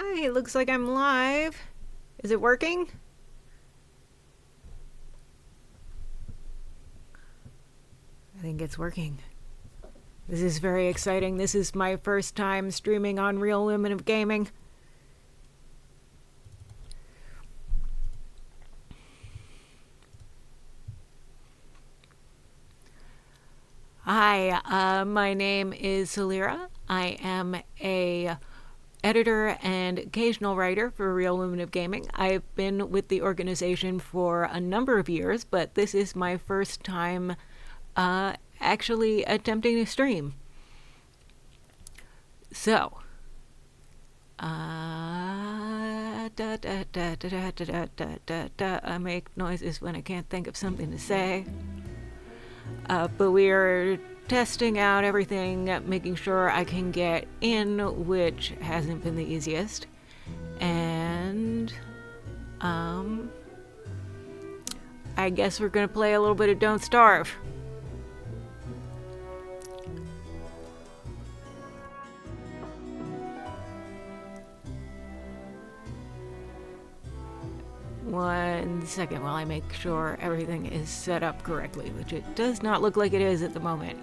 Hi, it looks like I'm live. Is it working? I think it's working. This is very exciting. This is my first time streaming on Real Women of Gaming. Hi, my name is Salira. I am a editor and occasional writer for Real Women of Gaming. I've been with the organization for a number of years, but this is my first time actually attempting to stream. So, I make noises when I can't think of something to say. But we are testing out everything, making sure I can get in, which hasn't been the easiest. And I guess we're gonna play a little bit of Don't Starve. One second while I make sure everything is set up correctly, which it does not look like it is at the moment.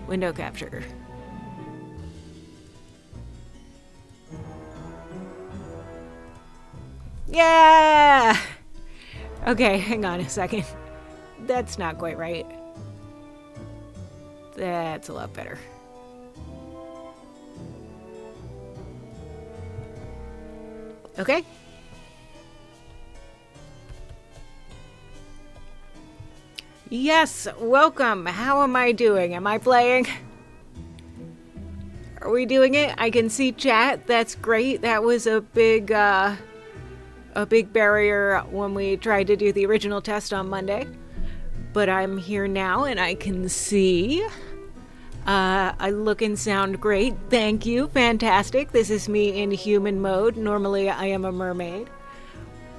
Window capture. Yeah! Okay, hang on a second. That's not quite right. That's a lot better. Okay. Yes, welcome. How am I doing? Am I playing? Are we doing it? I can see chat. That's great. That was a big barrier when we tried to do the original test on Monday. But I'm here now and I can see. I look and sound great. Thank you. Fantastic. This is me in human mode. Normally I am a mermaid.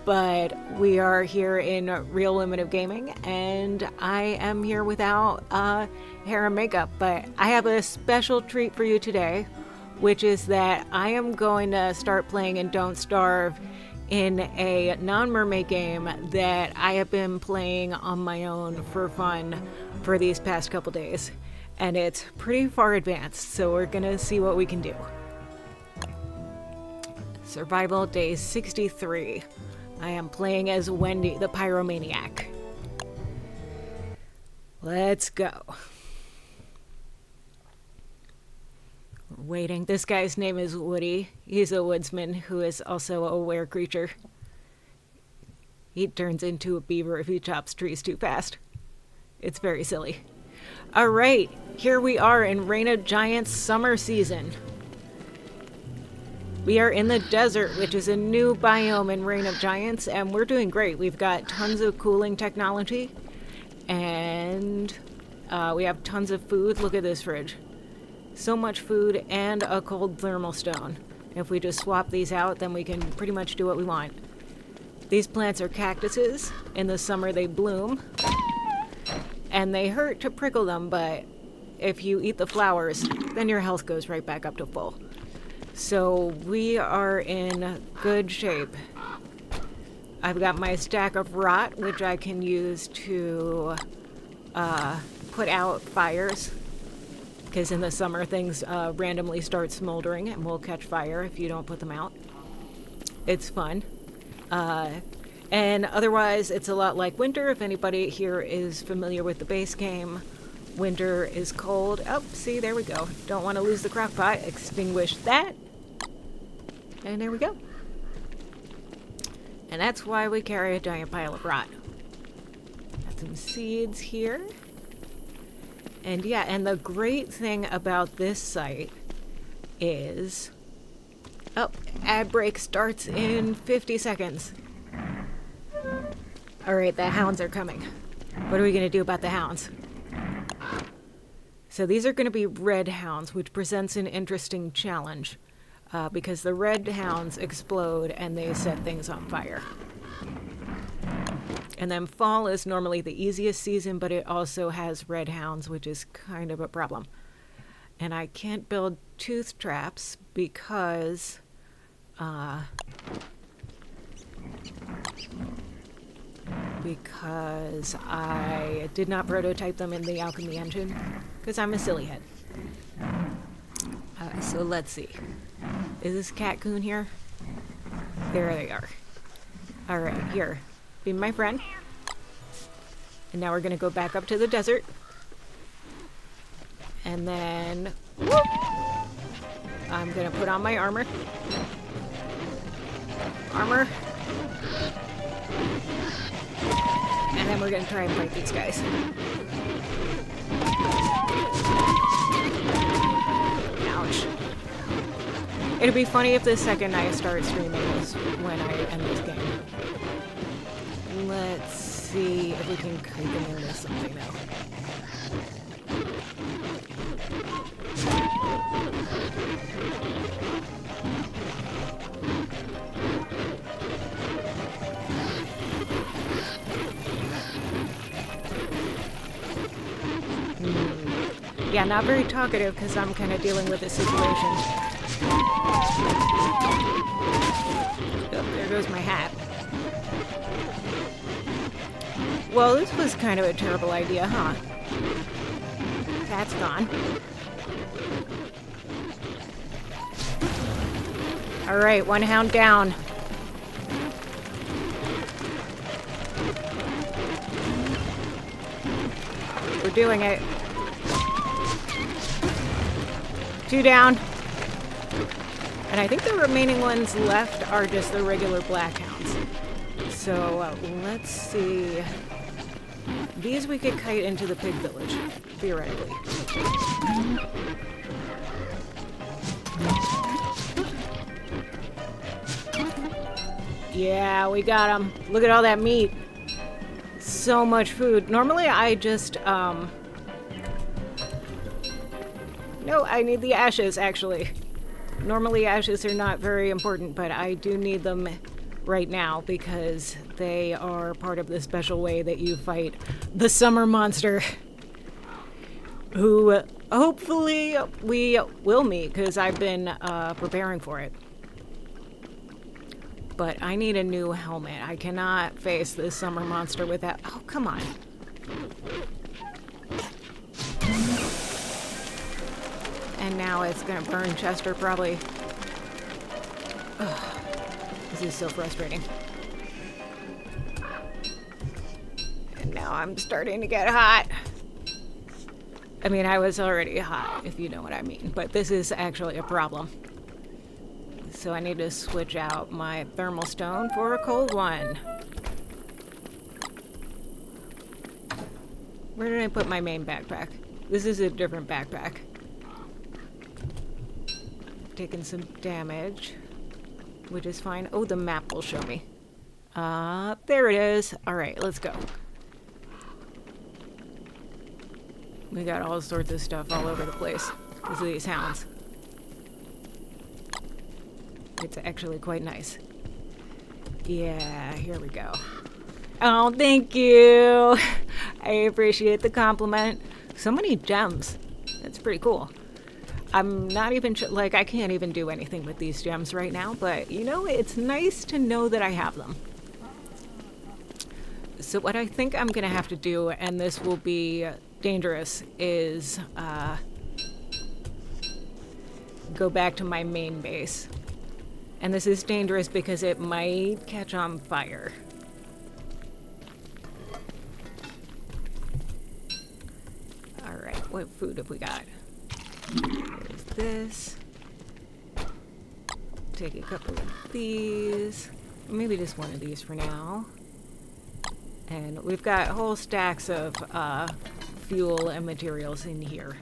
But we are here in Real Women of Gaming, and I am here without hair and makeup. But I have a special treat for you today, which is that I am going to start playing in Don't Starve in a non-mermaid game that I have been playing on my own for fun for these past couple days. And it's pretty far advanced, so we're gonna see what we can do. Survival day 63. I am playing as Wendy, the pyromaniac. Let's go. We're waiting. This guy's name is Woody. He's a woodsman who is also a were creature. He turns into a beaver if he chops trees too fast. It's very silly. Alright, here we are in Reign of Giants summer season. We are in the desert, which is a new biome in Reign of Giants, and we're doing great. We've got tons of cooling technology, and we have tons of food. Look at this fridge. So much food and a cold thermal stone. If we just swap these out, then we can pretty much do what we want. These plants are cactuses. In the summer they bloom, and they hurt to prickle them, but if you eat the flowers, then your health goes right back up to full. So we are in good shape. I've got my stack of rot, which I can use to put out fires. Because in the summer things randomly start smoldering and will catch fire if you don't put them out. It's fun. And otherwise it's a lot like winter. If anybody here is familiar with the base game, winter is cold. Oh, see, there we go. Don't want to lose the crock pot. Extinguish that. And there we go. And that's why we carry a giant pile of rot. Got some seeds here. And yeah, and the great thing about this site is... Oh, ad break starts in 50 seconds. Alright, the hounds are coming. What are we going to do about the hounds? So these are going to be red hounds, which presents an interesting challenge. Because the red hounds explode and they set things on fire. And then fall is normally the easiest season, but it also has red hounds, which is kind of a problem. And I can't build tooth traps because I did not prototype them in the alchemy engine because I'm a silly head. So let's see. Is this cat coon here? There they are. All right, here. Be my friend. And now we're going to go back up to the desert. And then whoop, I'm going to put on my armor. Armor. And then we're going to try and fight these guys. Ouch. It'd be funny if the second I start streaming is when I end this game. Let's see if we can kite them into something now. Yeah, not very talkative because I'm kind of dealing with this situation. Oh, there goes my hat. Well, this was kind of a terrible idea, huh? Cat's gone. Alright, one hound down. We're doing it. 2 down. And I think the remaining ones left are just the regular black hounds. So let's see. These we could kite into the pig village, theoretically. Yeah, we got them. Look at all that meat. So much food. Normally I just, no, I need the ashes, actually. Normally ashes are not very important, but I do need them right now because they are part of the special way that you fight the summer monster, who hopefully we will meet because I've been preparing for it. But I need a new helmet. I cannot face this summer monster without... Oh, come on. And now it's gonna burn Chester, probably. Ugh. This is so frustrating. And now I'm starting to get hot. I mean, I was already hot, if you know what I mean. But this is actually a problem. So I need to switch out my thermal stone for a cold one. Where did I put my main backpack? This is a different backpack. Taking some damage, which is fine. Oh, the map will show me. There it is. All right, let's go. We got all sorts of stuff all over the place because of these hounds. It's actually quite nice. Yeah, here we go. Oh, thank you. I appreciate the compliment. So many gems. That's pretty cool. I'm not even like, I can't even do anything with these gems right now, but you know, it's nice to know that I have them. So what I think I'm gonna have to do, and this will be dangerous, is go back to my main base. And this is dangerous because it might catch on fire. All right, what food have we got? There's this. Take a couple of these. Maybe just one of these for now. And we've got whole stacks of fuel and materials in here.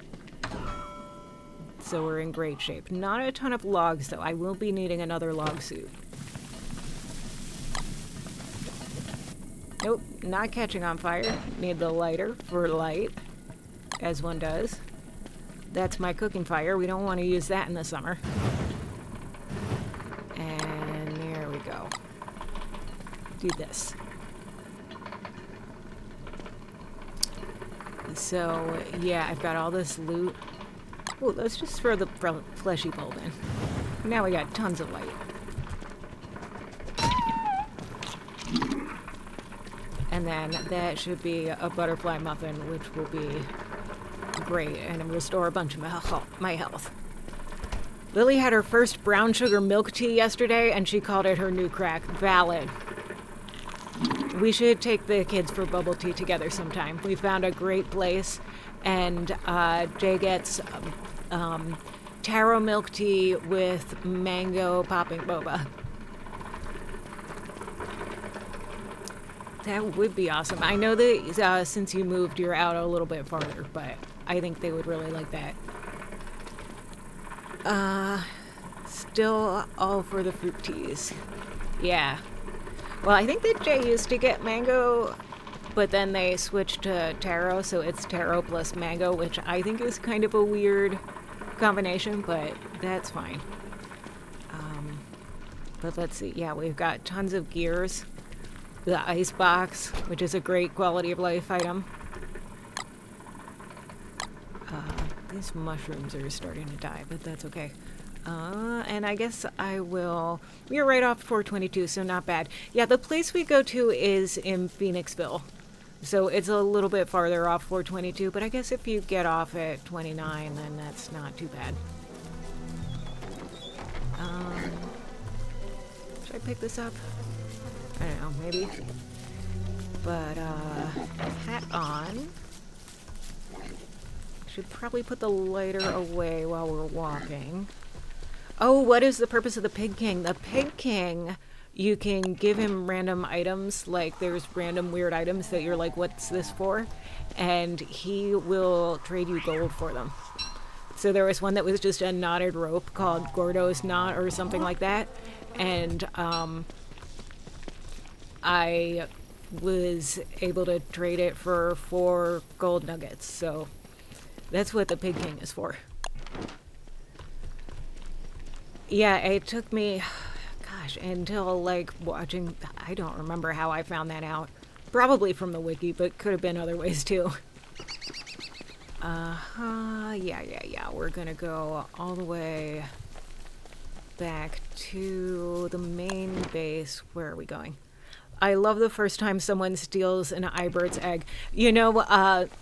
So we're in great shape. Not a ton of logs, though. I will be needing another log suit. Nope, not catching on fire. Need the lighter for light, as one does. That's my cooking fire. We don't want to use that in the summer. And there we go. Do this. So, yeah, I've got all this loot. Oh, let's just throw the fleshy bulb in. Now we got tons of light. And then that should be a butterfly muffin, which will be great and restore a bunch of my health. Lily had her first brown sugar milk tea yesterday, and she called it her new crack. Valid. We should take the kids for bubble tea together sometime. We found a great place, and Jay gets taro milk tea with mango popping boba. That would be awesome. I know that since you moved, you're out a little bit farther, but I think they would really like that. Still all for the fruit teas. Yeah. Well, I think that Jay used to get mango, but then they switched to taro, so it's taro plus mango, which I think is kind of a weird combination, but that's fine. But let's see. Yeah, we've got tons of gears. The ice box, which is a great quality of life item. These mushrooms are starting to die, but that's okay. And I guess I will... We're right off 422, so not bad. Yeah, the place we go to is in Phoenixville. So it's a little bit farther off 422, but I guess if you get off at 29, then that's not too bad. Should I pick this up? I don't know, maybe. But, hat on. Should probably put the lighter away while we're walking. Oh, what is the purpose of the Pig King? The Pig King, you can give him random items, like there's random weird items that you're like, what's this for? And he will trade you gold for them. So there was one that was just a knotted rope called Gordo's Knot or something like that. And, I was able to trade it for 4 gold nuggets, so that's what the Pig King is for. Yeah, it took me, gosh, until like watching, I don't remember how I found that out. Probably from the wiki, but could have been other ways too. Yeah. We're gonna go all the way back to the main base. Where are we going? I love the first time someone steals an iBird's egg. You know,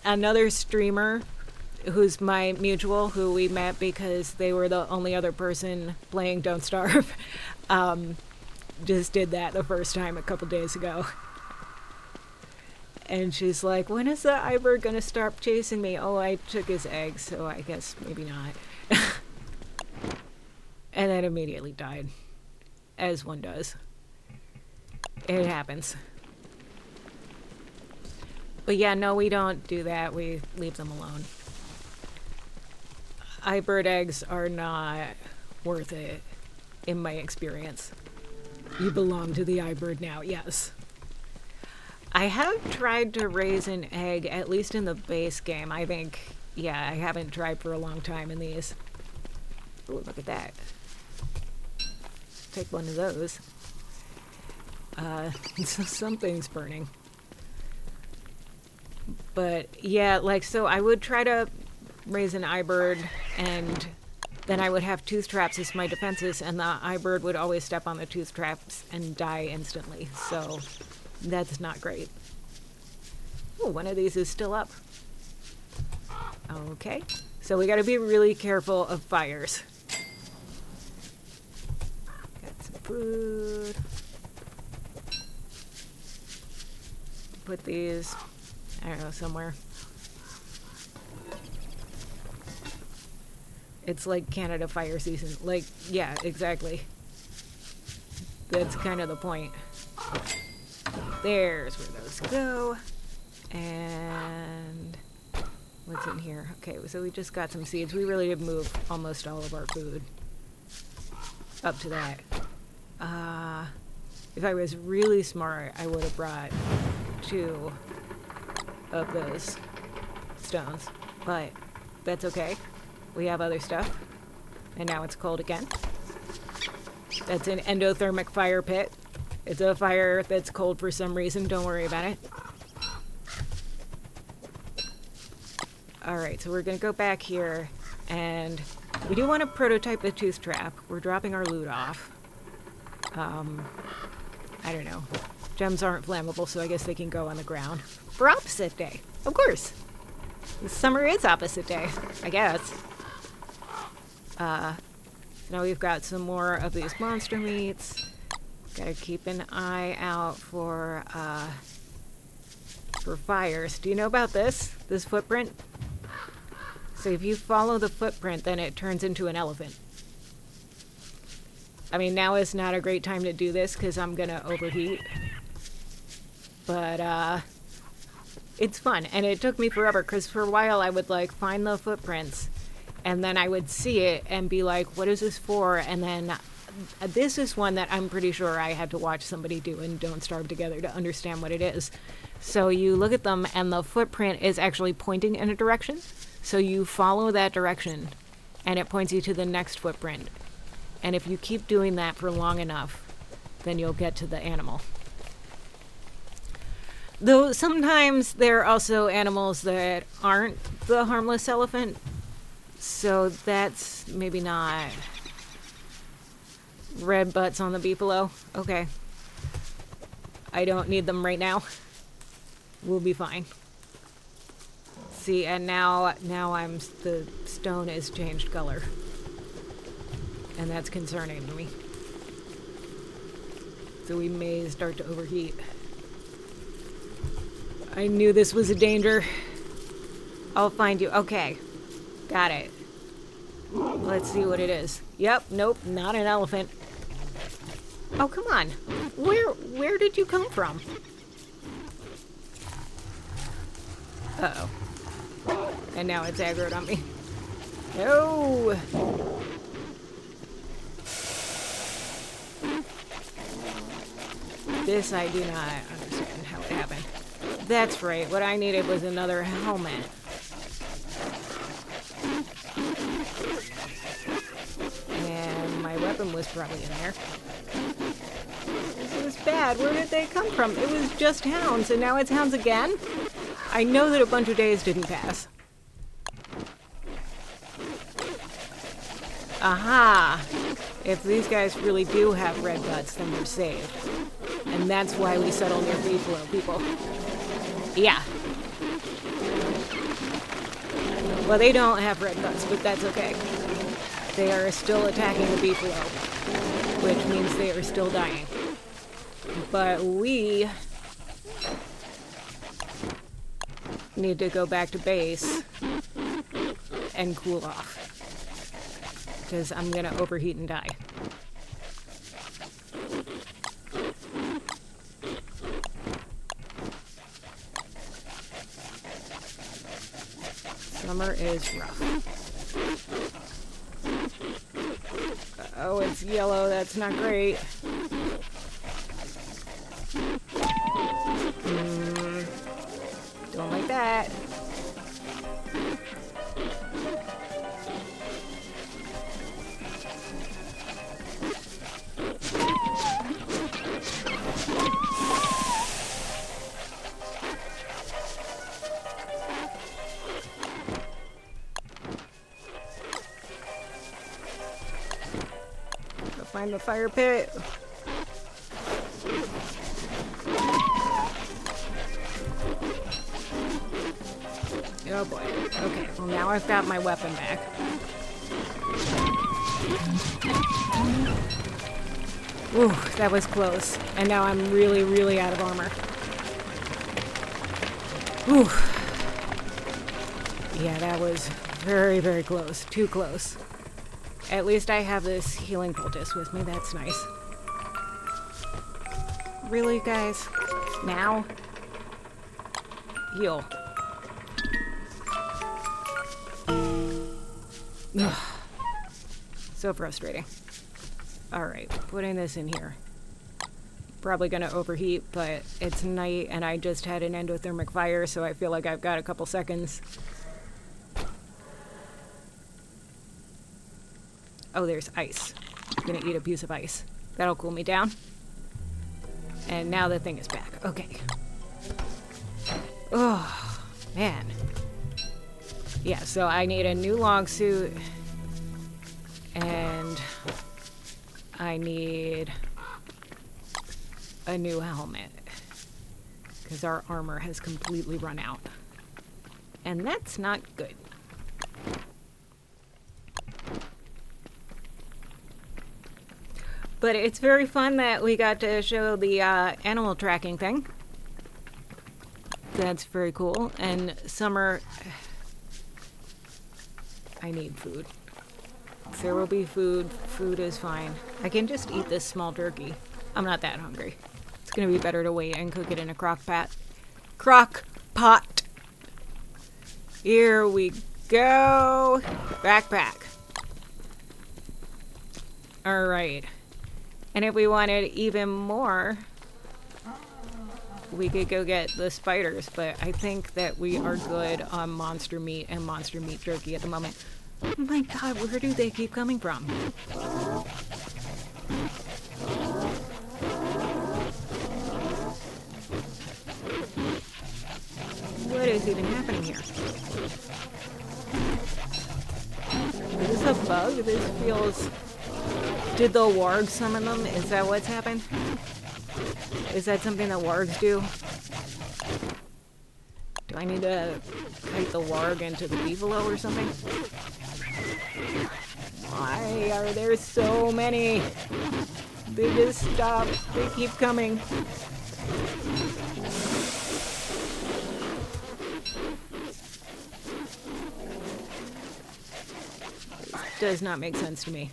another streamer who's my mutual, who we met because they were the only other person playing Don't Starve, just did that the first time a couple days ago. And she's like, when is the iBird gonna start chasing me? Oh, I took his egg, so I guess maybe not. And then immediately died, as one does. It happens. But yeah, no, we don't do that. We leave them alone. iBird eggs are not worth it, in my experience. You belong to the iBird now, yes. I have tried to raise an egg, at least in the base game. I think, yeah, I haven't tried for a long time in these. Ooh, look at that. Take one of those. So something's burning. But yeah, like, so I would try to raise an iBird, and then I would have tooth traps as my defenses, and the iBird would always step on the tooth traps and die instantly. So that's not great. Oh, one of these is still up. Okay, so we got to be really careful of fires. Got some food. Put these, I don't know, somewhere. It's like Canada fire season. Like, yeah, exactly. That's kind of the point. There's where those go. And what's in here? Okay, so we just got some seeds. We really did move almost all of our food up to that. If I was really smart, I would have brought 2 of those stones, but that's okay. We have other stuff, and now it's cold again. That's an endothermic fire pit. It's a fire that's cold for some reason. Don't worry about it. All right, so we're gonna go back here And we do want to prototype the tooth trap. We're dropping our loot off. I don't know. Gems aren't flammable, so I guess they can go on the ground. For opposite day. Of course. The summer is opposite day, I guess. Now we've got some more of these monster meats. Gotta keep an eye out for fires. Do you know about this? This footprint? So if you follow the footprint, then it turns into an elephant. I mean, now is not a great time to do this because I'm gonna overheat. But, it's fun. And it took me forever because for a while I would, like, find the footprints and then I would see it and be like, what is this for? And then this is one that I'm pretty sure I had to watch somebody do in Don't Starve Together to understand what it is. So you look at them and the footprint is actually pointing in a direction. So you follow that direction and it points you to the next footprint. And if you keep doing that for long enough, then you'll get to the animal. Though sometimes there are also animals that aren't the harmless elephant. So that's maybe not. Red butts on the beefalo. Okay. I don't need them right now. We'll be fine. See, and now the stone has changed color. And that's concerning to me. So we may start to overheat. I knew this was a danger. I'll find you. Okay. Got it. Let's see what it is. Yep, nope, not an elephant. Oh, come on. Where did you come from? Uh-oh. And now it's aggroed on me. No! This I do not understand how it happened. That's right, what I needed was another helmet. And my weapon was probably in there. This was bad. Where did they come from? It was just hounds, and now it's hounds again? I know that a bunch of days didn't pass. Aha! If these guys really do have red butts, then we're saved. And that's why we settle near Beefalo, people. Yeah. Well, they don't have red butts, but that's okay. They are still attacking the Beefalo, which means they are still dying. But we need to go back to base and cool off. Because I'm gonna overheat and die. Summer is rough. Oh, it's yellow. That's not great. Don't like that. Find the fire pit. Oh boy. Okay, well now I've got my weapon back. Ooh, that was close. And now I'm really, really out of armor. Ooh. Yeah, that was very, very close. Too close. At least I have this healing poultice with me. That's nice. Really, guys? Now? Heal. Ugh. So frustrating. Alright, putting this in here. Probably gonna overheat, but it's night and I just had an endothermic fire, so I feel like I've got a couple seconds. Oh, there's ice. I'm gonna eat a piece of ice. That'll cool me down. And now the thing is back. Okay. Oh, man. Yeah, so I need a new log suit, and I need a new helmet, because our armor has completely run out. And that's not good. But it's very fun that we got to show the animal tracking thing. That's very cool. And Summer... I need food. There will be food. Food is fine. I can just eat this small turkey. I'm not that hungry. It's going to be better to wait and cook it in a crock pot. Crock pot! Here we go. Backpack. Alright. And if we wanted even more, we could go get the spiders, but I think that we are good on monster meat and monster meat jerky at the moment. Oh my god, where do they keep coming from? What is even happening here? Is this a bug? This feels... Did the warg summon them? Is that what's happened? Is that something that wargs do? Do I need to kite the warg into the beefalo or something? Why are there so many? They just stop. They keep coming. This does not make sense to me.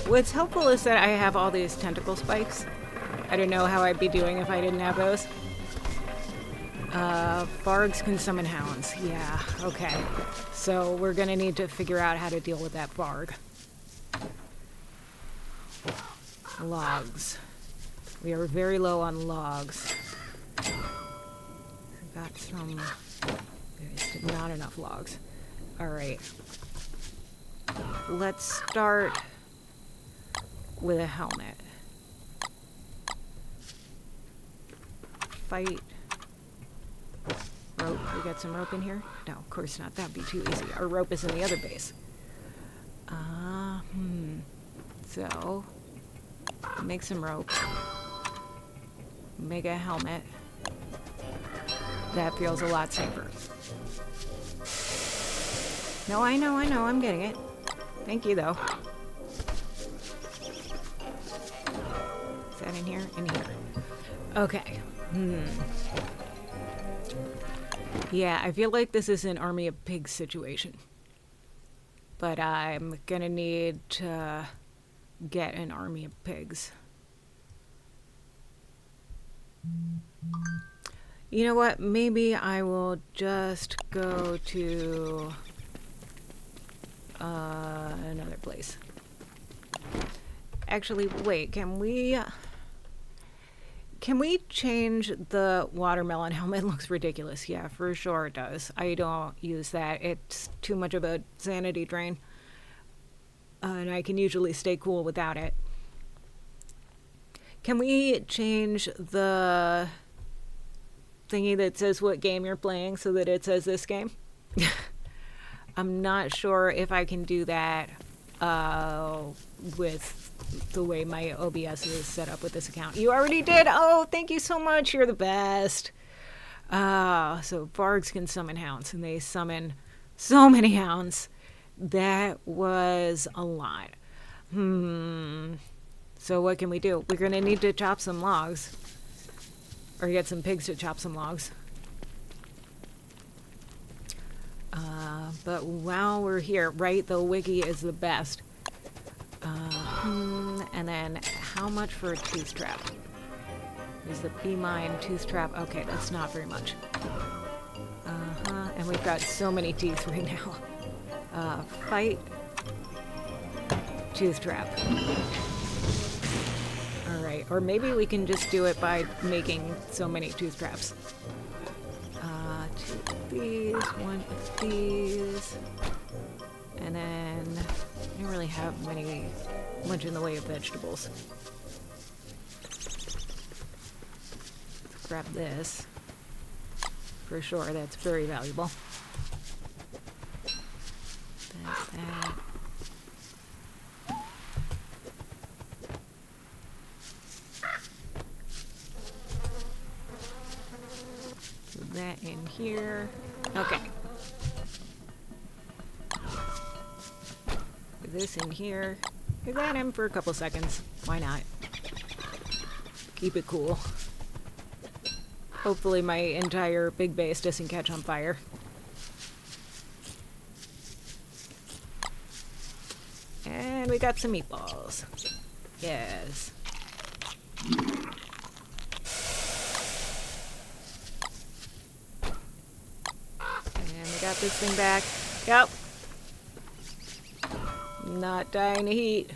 What's helpful is that I have all these tentacle spikes. I don't know how I'd be doing if I didn't have those. Vargs can summon hounds. Yeah, okay. So we're gonna need to figure out how to deal with that Varg. Logs. We are very low on logs. I got some... There's not enough logs. Alright. Let's start with a helmet. Fight. Rope. We got some rope in here? No, of course not. That'd be too easy. Our rope is in the other base. So, make some rope. Make a helmet. That feels a lot safer. No, I know. I'm getting it. Thank you, though. Is that in here? In here. Okay. Yeah, I feel like this is an Army of Pigs situation. But I'm gonna need to get an Army of Pigs. You know what? Maybe I will just go to another place. Actually, wait, can we change the watermelon helmet? It looks ridiculous. Yeah, for sure it does. I don't use that. It's too much of a sanity drain. And I can usually stay cool without it. Can we change the thingy that says what game you're playing so that it says this game? I'm not sure if I can do that with the way my OBS is set up with this account. You already did? Oh, thank you so much. You're the best. So Vargs can summon hounds, and they summon so many hounds. That was a lot. So what can we do? We're gonna need to chop some logs. Or get some pigs to chop some logs. But while we're here, right, the wiki is the best. And then how much for a tooth trap? Is the bee mine tooth trap? Okay, that's not very much. And we've got so many teeth right now. Fight. Tooth trap. Alright. way. Or maybe we can just do it by making so many tooth traps. Two of these, one of these. And then I don't really have much in the way of vegetables. Let's grab this. For sure, that's very valuable. That. Put that in here. Okay. Put this in here. Leave that in for a couple seconds. Why not? Keep it cool. Hopefully my entire big base doesn't catch on fire. And we got some meatballs. Yes. And we got this thing back. Yep. Not dying to heat.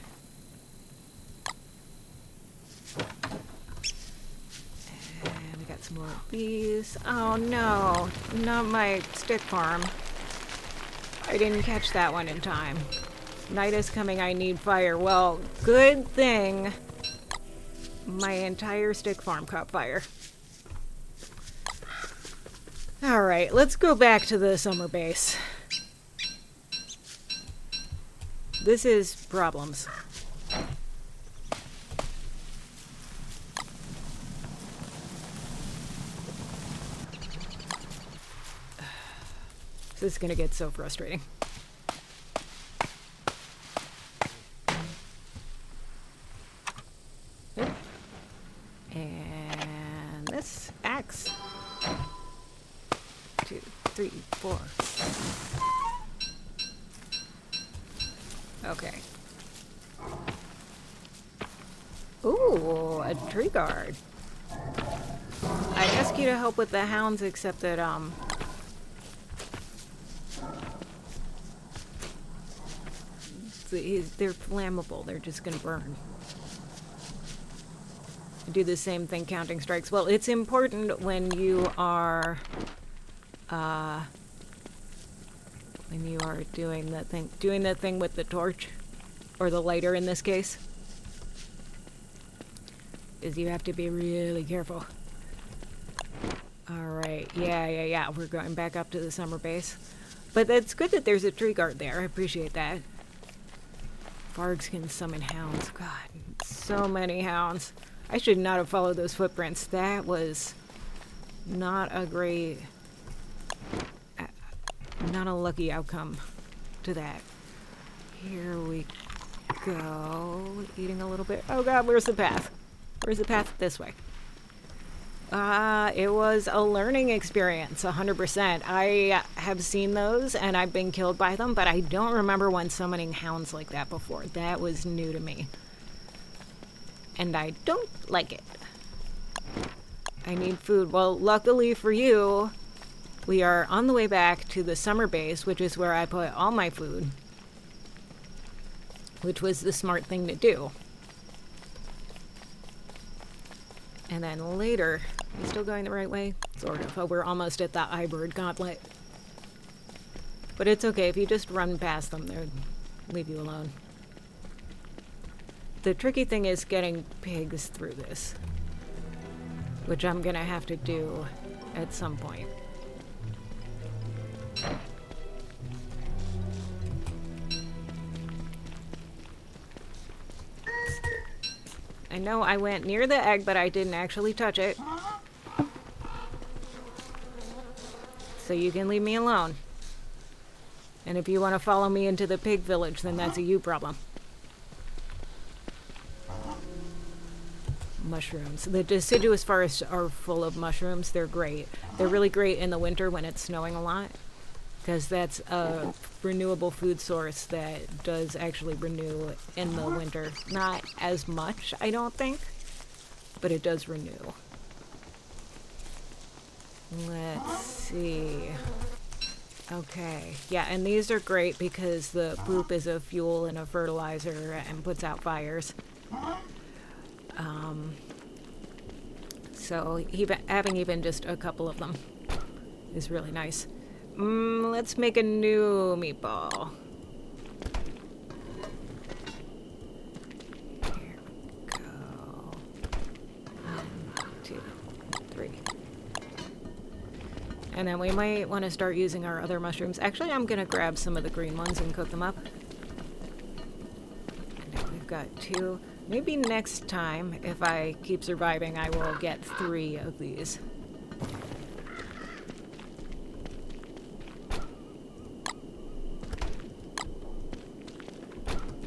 And we got some more of these. Oh no, not my stick farm. I didn't catch that one in time. Night is coming, I need fire. Well, good thing my entire stick farm caught fire. Alright, let's go back to the summer base. This is problems. This is gonna get so frustrating. And this axe. 2, 3, 4. Okay. Ooh, a tree guard. I ask you to help with the hounds, except that, they're flammable. They're just gonna burn. Do the same thing counting strikes. Well, it's important when you are doing the thing with the torch, or the lighter in this case, is you have to be really careful. Alright, yeah, we're going back up to the summer base. But it's good that there's a tree guard there. I appreciate that. Vargs can summon hounds. God, so many hounds. I should not have followed those footprints. That was not a great... not a lucky outcome to that. Here we go. Eating a little bit. Oh god, where's the path? Where's the path? This way. It was a learning experience, 100%. I have seen those, and I've been killed by them, but I don't remember one summoning hounds like that before. That was new to me. And I don't like it. I need food. Well, luckily for you, we are on the way back to the summer base, which is where I put all my food. Which was the smart thing to do. And then later, are we still going the right way? Sort of. Oh, we're almost at the Ibird Gauntlet. But it's okay, if you just run past them, they'll leave you alone. The tricky thing is getting pigs through this, which I'm gonna have to do at some point. I know I went near the egg, but I didn't actually touch it. So you can leave me alone. And if you want to follow me into the pig village, then that's a you problem. Mushrooms. The deciduous forests are full of mushrooms. They're great. They're really great in the winter when it's snowing a lot, because that's a renewable food source that does actually renew in the winter. Not as much, I don't think, but it does renew. Let's see. Okay, yeah, and these are great because the poop is a fuel and a fertilizer and puts out fires. So having even just a couple of them is really nice. Let's make a new meatball. Here we go. 1, 2, 3. And then we might want to start using our other mushrooms. Actually, I'm going to grab some of the green ones and cook them up. And now we've got 2. Maybe next time, if I keep surviving, I will get 3 of these.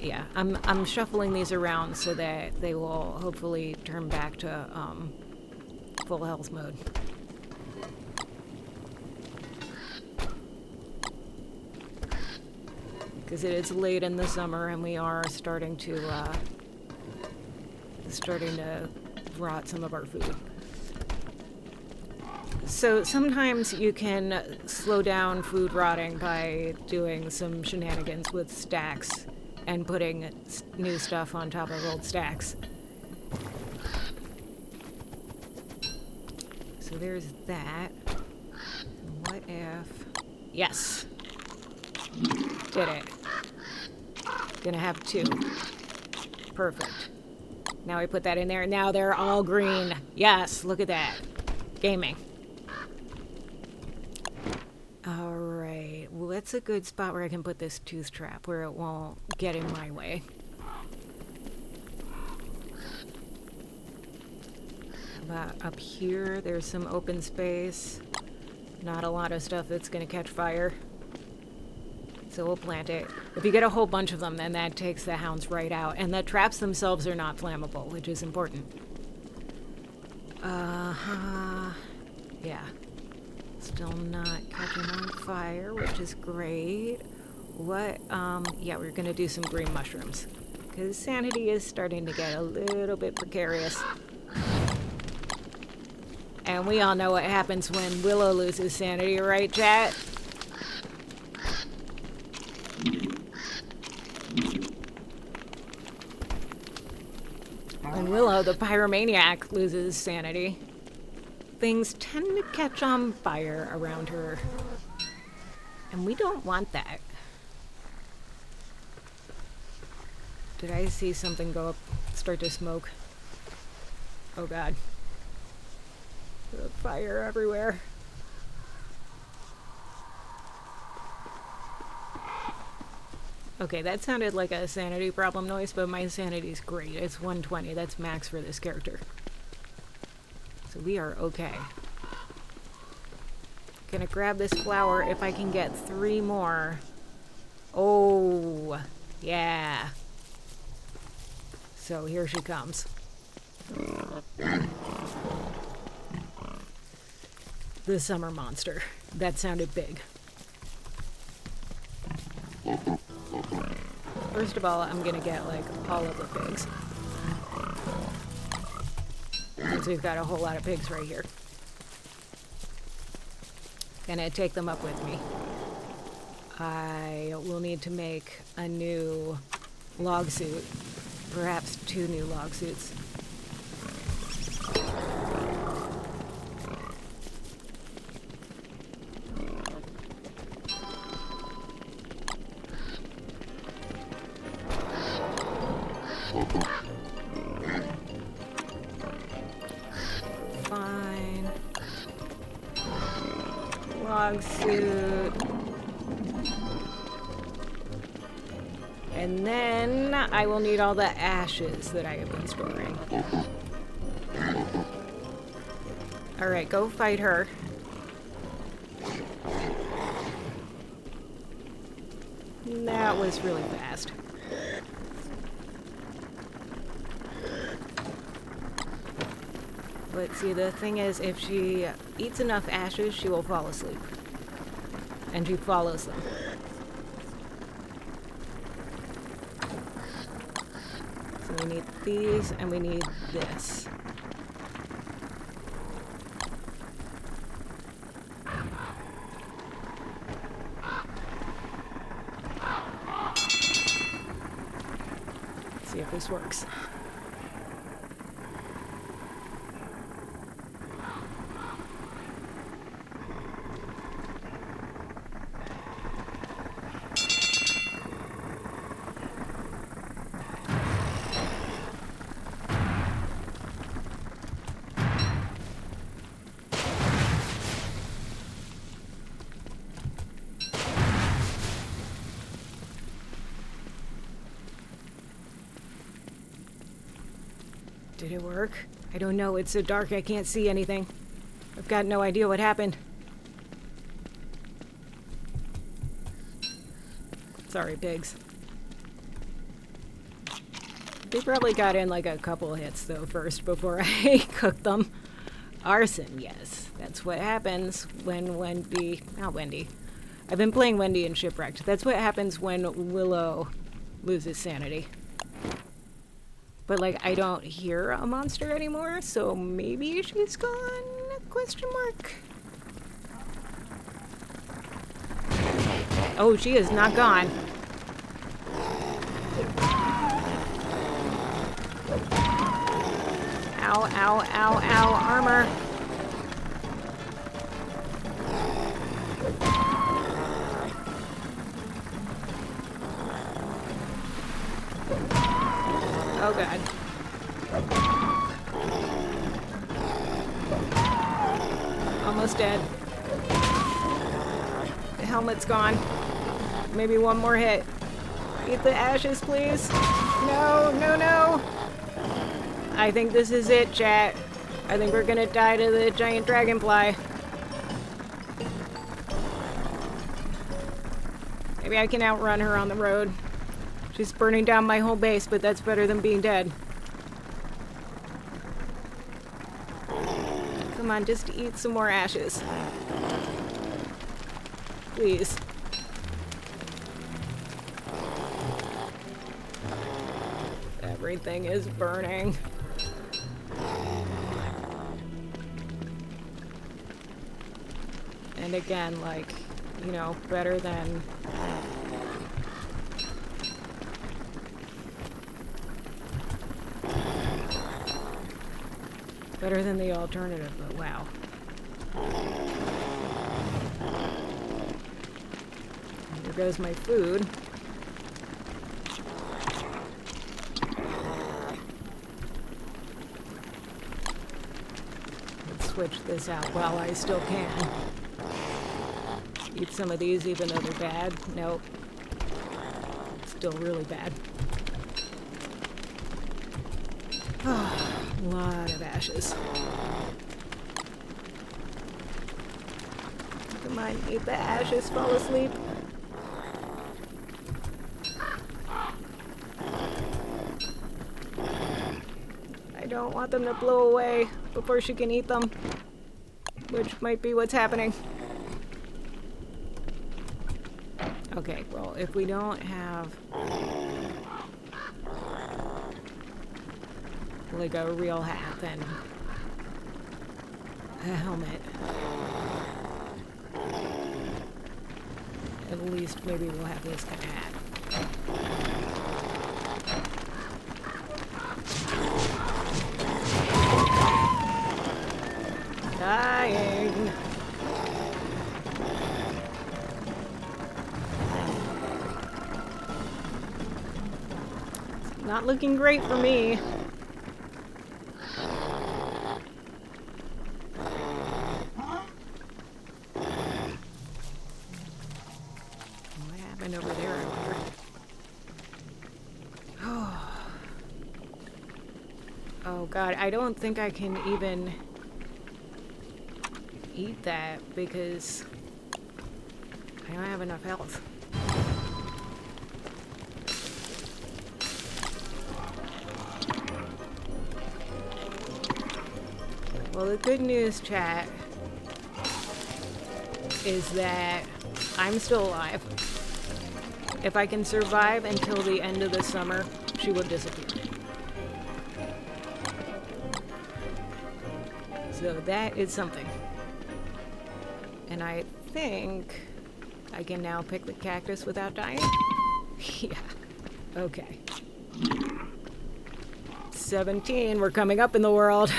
Yeah, I'm shuffling these around so that they will hopefully turn back to full health mode. Because it is late in the summer and we are starting to rot some of our food. So sometimes you can slow down food rotting by doing some shenanigans with stacks and putting new stuff on top of old stacks. So there's that. What if... Yes! Did it. Gonna have 2. Perfect. Now I put that in there, and now they're all green. Yes, look at that. Gaming. Alright, well that's a good spot where I can put this tooth trap, where it won't get in my way. How about up here? There's some open space. Not a lot of stuff that's gonna catch fire. So we'll plant it. If you get a whole bunch of them, then that takes the hounds right out. And the traps themselves are not flammable, which is important. Yeah. Still not catching on fire, which is great. What, yeah, we're gonna do some green mushrooms. Because sanity is starting to get a little bit precarious. And we all know what happens when Willow loses sanity, right, chat? When Willow, the pyromaniac, loses sanity, things tend to catch on fire around her. And we don't want that. Did I see something go up, start to smoke? Oh god. Fire everywhere. Okay, that sounded like a sanity problem noise, but my sanity's great. It's 120. That's max for this character. So we are okay. Gonna grab this flower if I can get 3 more. Oh, yeah. So here she comes. The summer monster. That sounded big. First of all, I'm gonna get like all of the pigs. Since we've got a whole lot of pigs right here. Gonna take them up with me. I will need to make a new log suit. Perhaps 2 new log suits. Fine. Log suit. And then I will need all the ashes that I have been storing. Alright, go fight her. That was really fast. But see, the thing is, if she eats enough ashes, she will fall asleep. And she follows them. So we need these, and we need this. Let's see if this works. Did it work? I don't know. It's so dark I can't see anything. I've got no idea what happened. Sorry, pigs. They probably got in like a couple hits though first before I cooked them. Arson, yes. That's what happens when not Wendy. I've been playing Wendy in Shipwrecked. That's what happens when Willow loses sanity. But like I don't hear a monster anymore, so maybe she's gone? Question mark. Oh, she is not gone. Ow, ow, ow, ow, armor. Oh, God. Almost dead. The helmet's gone. Maybe one more hit. Eat the ashes, please. No, no, no. I think this is it, chat. I think we're gonna die to the giant dragonfly. Maybe I can outrun her on the road. She's burning down my whole base, but that's better than being dead. Come on, just eat some more ashes. Please. Everything is burning. And again, like, you know, better than... better than the alternative, but wow. There goes my food. Let's switch this out while I still can. Eat some of these even though they're bad. Nope. Still really bad. A lot of ashes. Come on, eat the ashes, fall asleep. I don't want them to blow away before she can eat them, which might be what's happening. Okay, well, if we don't have like a real hat, then a helmet. At least maybe we'll have this kind of hat. Dying. It's not looking great for me. Over there, I wonder. Oh God, I don't think I can even eat that because I don't have enough health. Well, the good news, chat, is that I'm still alive. If I can survive until the end of the summer, she will disappear. So that is something. And I think I can now pick the cactus without dying. Yeah. Okay. 17, we're coming up in the world.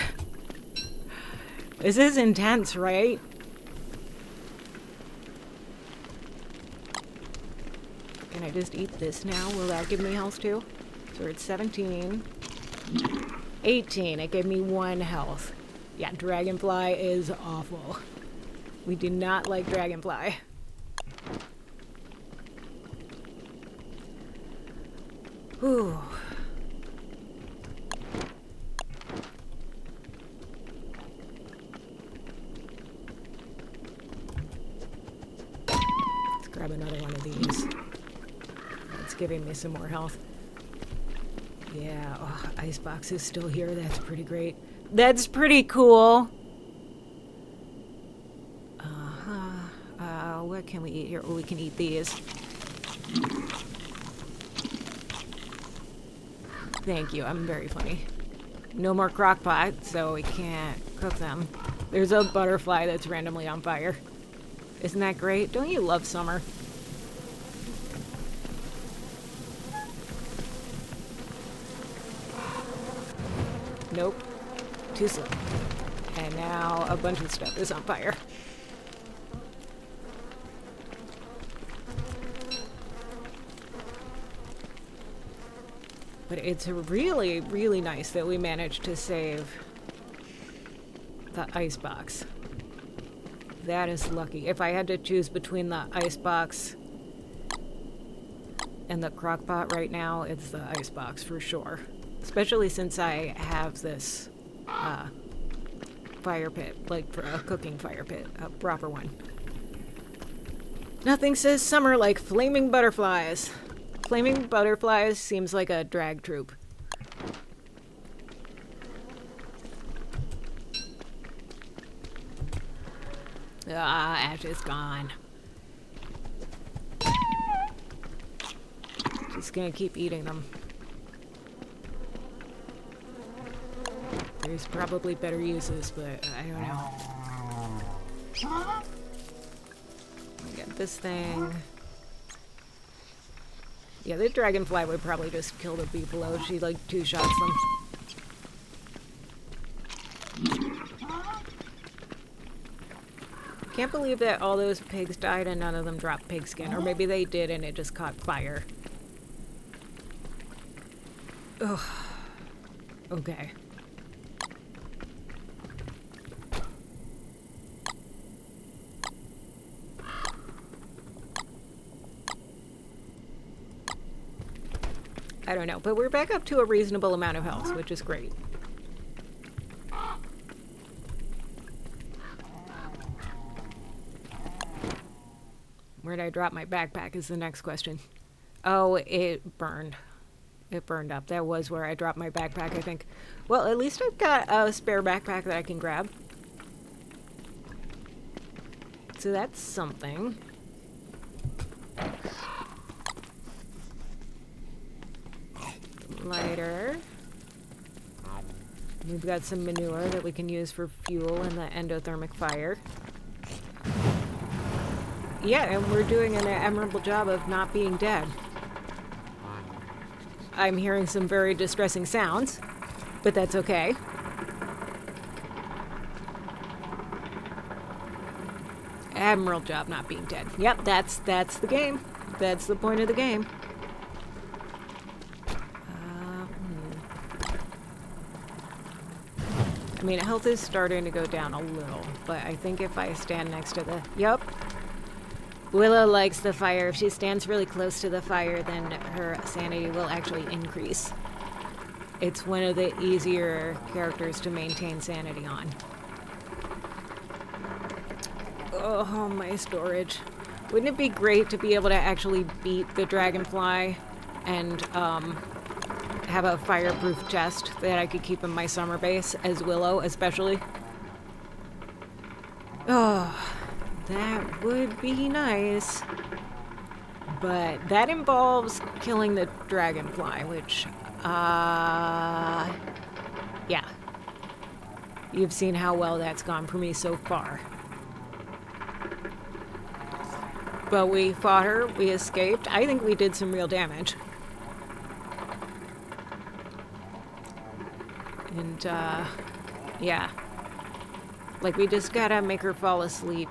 This is intense, right? Can I just eat this now? Will that give me health too? So it's 17. 18. It gave me 1 health. Yeah, dragonfly is awful. We do not like dragonfly. Whew. giving me some more health. Yeah, oh, Icebox is still here. That's pretty great. That's pretty cool. What can we eat here? Oh, we can eat these. Thank you. I'm very funny. No more crock pot, so we can't cook them. There's a butterfly that's randomly on fire. Isn't that great? Don't you love summer? Nope. Too slow. And now a bunch of stuff is on fire. But it's really, really nice that we managed to save the icebox. That is lucky. If I had to choose between the icebox and the crockpot right now, it's the icebox for sure. Especially since I have this fire pit, like for a cooking fire pit, a proper one. Nothing says summer like flaming butterflies. Flaming butterflies seems like a drag troupe. Ash is gone. Just gonna keep eating them. There's probably better uses, but I don't know. Get this thing. Yeah, the dragonfly would probably just kill the beefalo. She like two-shots them. Can't believe that all those pigs died and none of them dropped pigskin. Or maybe they did and it just caught fire. Ugh. Okay. I don't know, but we're back up to a reasonable amount of health, which is great. Where'd I drop my backpack is the next question. Oh, it burned. It burned up. That was where I dropped my backpack, I think. Well, at least I've got a spare backpack that I can grab. So that's something. Lighter. We've got some manure that we can use for fuel in the endothermic fire. Yeah, and we're doing an admirable job of not being dead. I'm hearing some very distressing sounds, but that's okay. Admirable job not being dead. Yep, that's the game. That's the point of the game. I mean, health is starting to go down a little, but I think if I stand next to the... Yep. Willow likes the fire. If she stands really close to the fire, then her sanity will actually increase. It's one of the easier characters to maintain sanity on. Oh, my storage. Wouldn't it be great to be able to actually beat the dragonfly and, have a fireproof chest that I could keep in my summer base, as Willow especially? Oh, that would be nice. But that involves killing the dragonfly, which, yeah. You've seen how well that's gone for me so far. But we fought her, we escaped. I think we did some real damage. And, yeah. Like, we just gotta make her fall asleep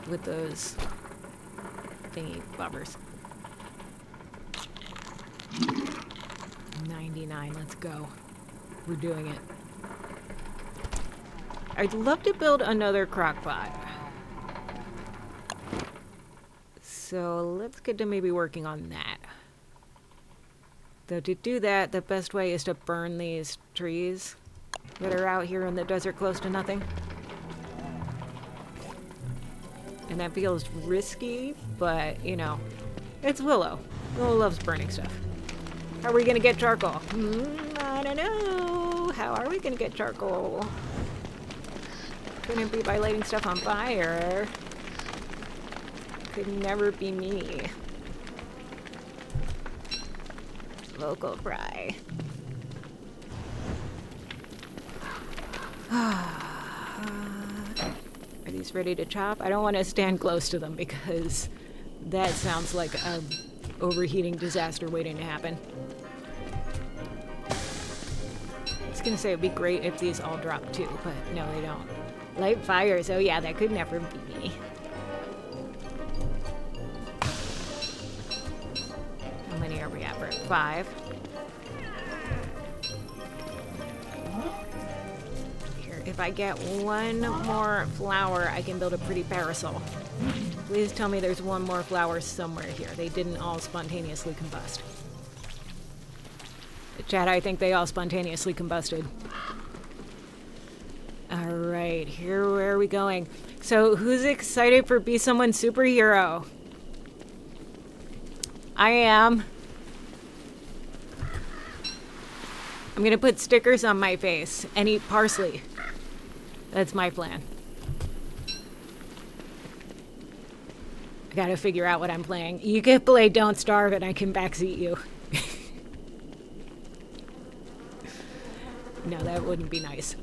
with those thingy bobbers. 99, let's go. We're doing it. I'd love to build another crockpot. So let's get to maybe working on that. Though to do that, the best way is to burn these trees that are out here in the desert close to nothing. And that feels risky, but, you know, It's Willow. Willow loves burning stuff. How are we gonna get charcoal? I don't know. How are we gonna get charcoal? Couldn't be by lighting stuff on fire. Could never be me. Local fry. Are these ready to chop? I don't want to stand close to them because that sounds like a overheating disaster waiting to happen. I was gonna say it'd be great if these all drop too, but no, they don't. Light fires. Oh yeah, that could never be me. How many are we at? We're at 5. Here, if I get one more flower, I can build a pretty parasol. Please tell me there's one more flower somewhere here. They didn't all spontaneously combust. Chat, I think they all spontaneously combusted. Alright, where are we going? So, who's excited for Be Someone Superhero? I am. I'm gonna put stickers on my face and eat parsley. That's my plan. I gotta figure out what I'm playing. You can play Don't Starve and I can backseat you. No, that wouldn't be nice.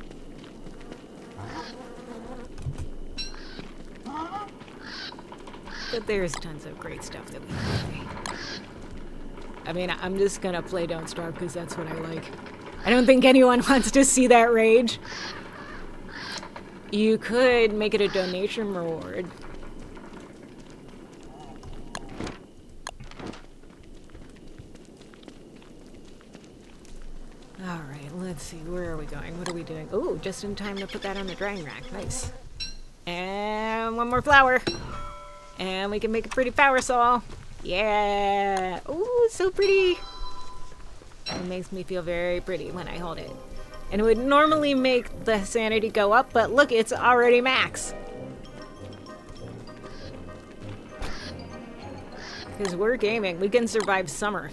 But there's tons of great stuff that we can play. I mean, I'm just gonna play Don't Starve because that's what I like. I don't think anyone wants to see that rage. You could make it a donation reward. Alright, let's see. Where are we going? What are we doing? Oh, just in time to put that on the drying rack. Nice. And one more flower. And we can make a pretty parasol. Yeah. Ooh, so pretty. It makes me feel very pretty when I hold it. And it would normally make the sanity go up, but look, it's already max. Because we're gaming. We can survive summer.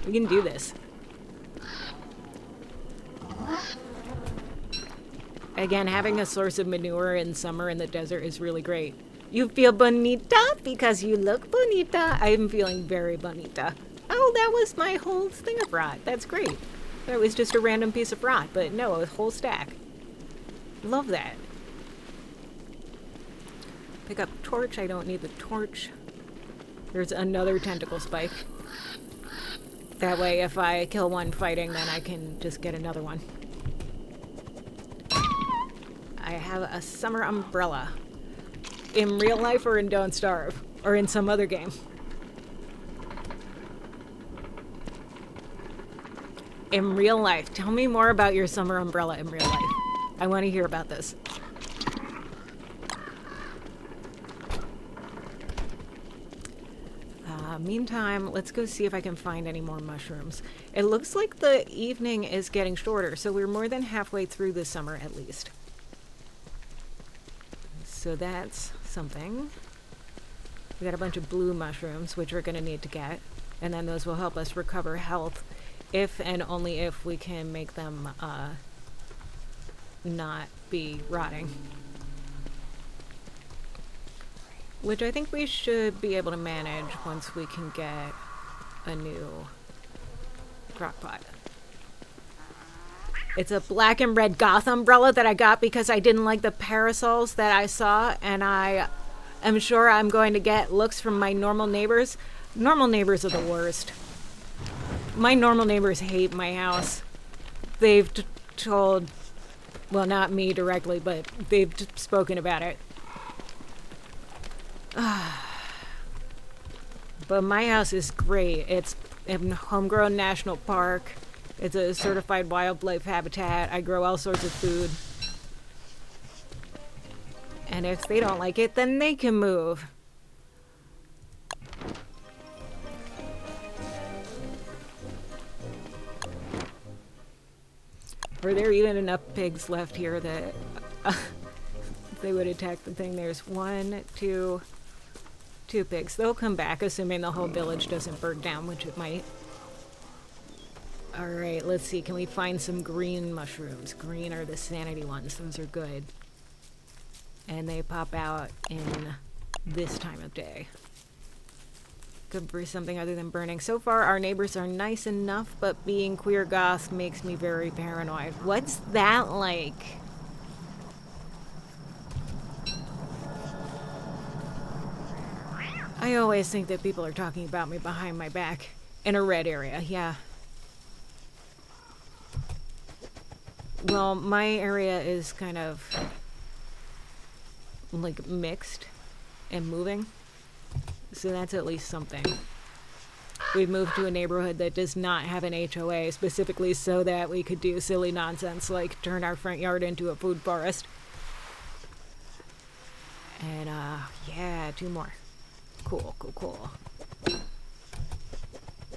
We can do this. Again, having a source of manure in summer in the desert is really great. You feel bonita because you look bonita. I am feeling very bonita. Oh, that was my whole thing of rot. That's great. That was just a random piece of rot, but no, a whole stack. Love that. Pick up torch. I don't need the torch. There's another tentacle spike. That way, if I kill one fighting, then I can just get another one. I have a summer umbrella. In real life or in Don't Starve? Or in some other game? In real life. Tell me more about your summer umbrella in real life. I want to hear about this. Meantime, let's go see if I can find any more mushrooms. It looks like the evening is getting shorter, so we're more than halfway through the summer at least. So that's something. We got a bunch of blue mushrooms, which we're going to need to get. And then those will help us recover health if and only if we can make them not be rotting. Which I think we should be able to manage once we can get a new crock pot. It's a black and red goth umbrella that I got because I didn't like the parasols that I saw, and I am sure I'm going to get looks from my normal neighbors. Normal neighbors are the worst. My normal neighbors hate my house. They've told, well, not me directly, but they've spoken about it. But my house is great. It's in Homegrown National Park. It's a certified wildlife habitat. I grow all sorts of food. And if they don't like it, then they can move. Are there even enough pigs left here that they would attack the thing? There's 1, 2, 2 pigs. They'll come back, assuming the whole village doesn't burn down, which it might. Alright, let's see. Can we find some green mushrooms? Green are the sanity ones. Those are good. And they pop out in this time of day. Good for something other than burning. So far, our neighbors are nice enough, but being queer goth makes me very paranoid. What's that like? I always think that people are talking about me behind my back. In a red area, yeah. Well, my area is kind of like mixed and moving. So that's at least something. We've moved to a neighborhood that does not have an HOA, specifically so that we could do silly nonsense like turn our front yard into a food forest. And, yeah, 2 more. Cool, cool, cool.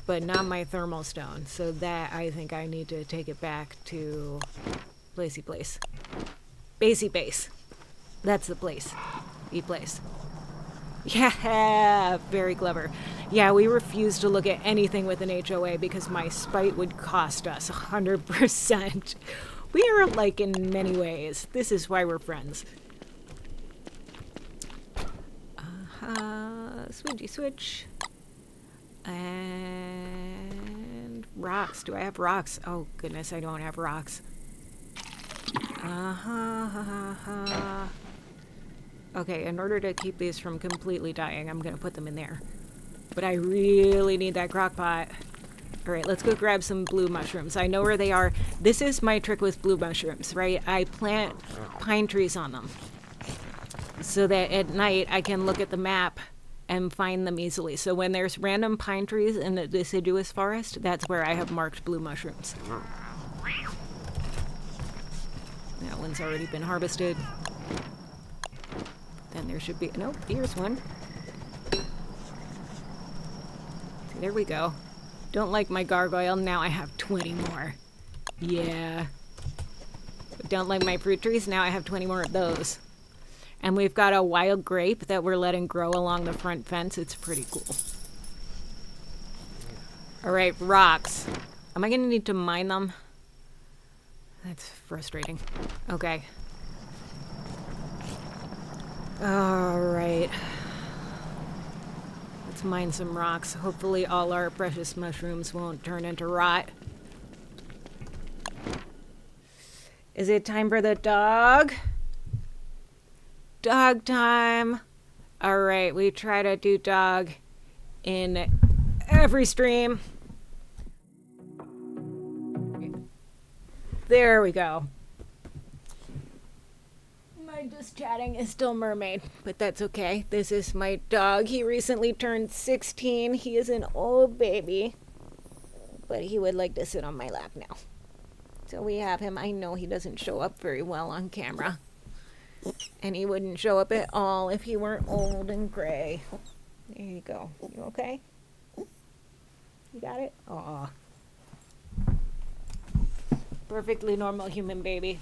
But not my thermal stone, so that I think I need to take it back to Placey Place. Basey Base. That's the place. E-place. Yeah, very clever. Yeah, we refuse to look at anything with an HOA because my spite would cost us 100%. We are alike in many ways. This is why we're friends. Switchy switch. And rocks. Do I have rocks? Oh, goodness, I don't have rocks. Okay, in order to keep these from completely dying, I'm going to put them in there. But I really need that crock pot. Alright, let's go grab some blue mushrooms. I know where they are. This is my trick with blue mushrooms, right? I plant pine trees on them. So that at night I can look at the map and find them easily. So when there's random pine trees in the deciduous forest, that's where I have marked blue mushrooms. That one's already been harvested. Then there should be... Nope, here's one. See, there we go. Don't like my gargoyle. Now I have 20 more. Yeah. Don't like my fruit trees. Now I have 20 more of those. And we've got a wild grape that we're letting grow along the front fence. It's pretty cool. Alright, rocks. Am I going to need to mine them? That's frustrating. Okay. Alright. Let's mine some rocks. Hopefully all our precious mushrooms won't turn into rot. Is it time for the dog? Dog time. Alright, we try to do dog in every stream. There we go. My just chatting is still mermaid, but that's okay. This is my dog. He recently turned 16. He is an old baby, but he would like to sit on my lap now. So we have him. I know he doesn't show up very well on camera. And he wouldn't show up at all if he weren't old and gray. There you go. You okay? You got it? Aw. Perfectly normal human baby.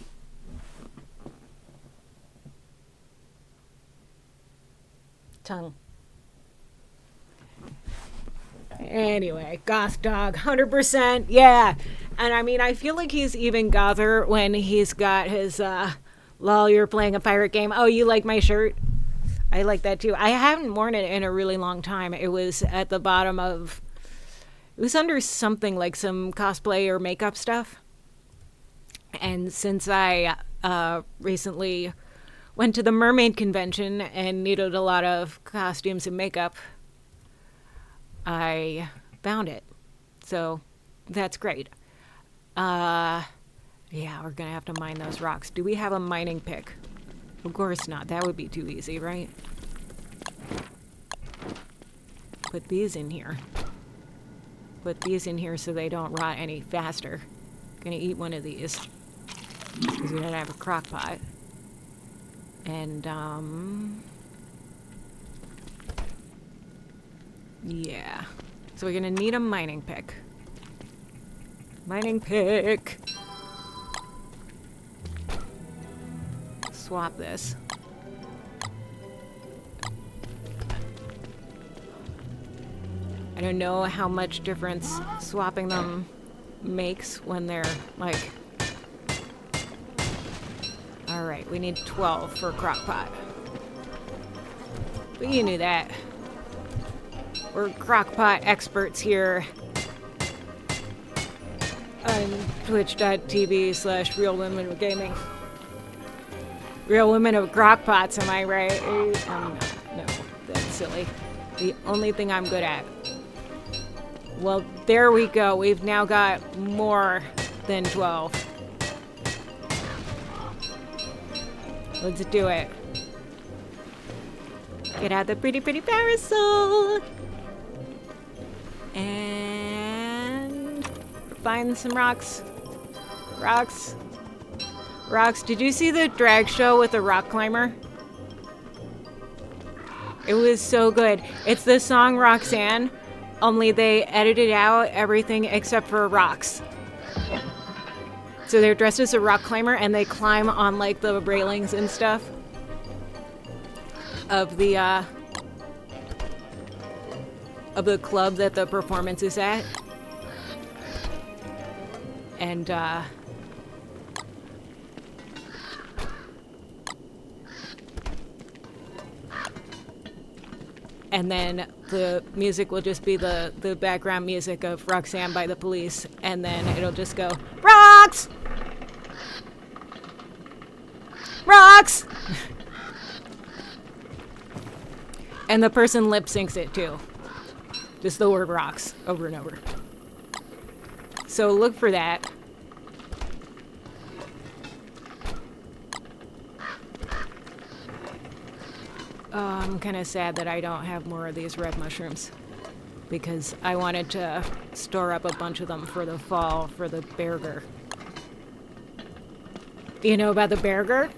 Tongue. Anyway, goth dog, 100%. Yeah. And I mean, I feel like he's even gother when he's got his, lol, you're playing a pirate game. Oh, you like my shirt? I like that too. I haven't worn it in a really long time. It was at the bottom of... It was under something like some cosplay or makeup stuff. And since I recently went to the mermaid convention and needed a lot of costumes and makeup, I found it. So that's great. Yeah, we're going to have to mine those rocks. Do we have a mining pick? Of course not. That would be too easy, right? Put these in here. Put these in here so they don't rot any faster. Gonna eat one of these. Because we don't have a crock pot. And, yeah. So we're gonna need a mining pick. Mining pick! Swap this. I don't know how much difference swapping them makes when they're like... Alright, we need 12 for Crock-Pot. But you knew that. We're Crock-Pot experts here on twitch.tv/Real Women of Gaming. Real Women of Crock-Pots, am I right? No, that's silly. The only thing I'm good at. Well, there we go. We've now got more than 12. Let's do it. Get out the pretty, pretty parasol. And find some rocks. Rocks. Rocks. Did you see the drag show with the rock climber? It was so good. It's the song Roxanne, only they edited out everything except for rocks. So they're dressed as a rock climber and they climb on like the railings and stuff of the club that the performance is at. And then the music will just be the background music of Roxanne by the Police, and then it'll just go, Rocks! Rocks! And the person lip syncs it too. Just the word rocks over and over. So look for that. Oh, I'm kind of sad that I don't have more of these red mushrooms because I wanted to store up a bunch of them for the fall for the burger. Do you know about the burger?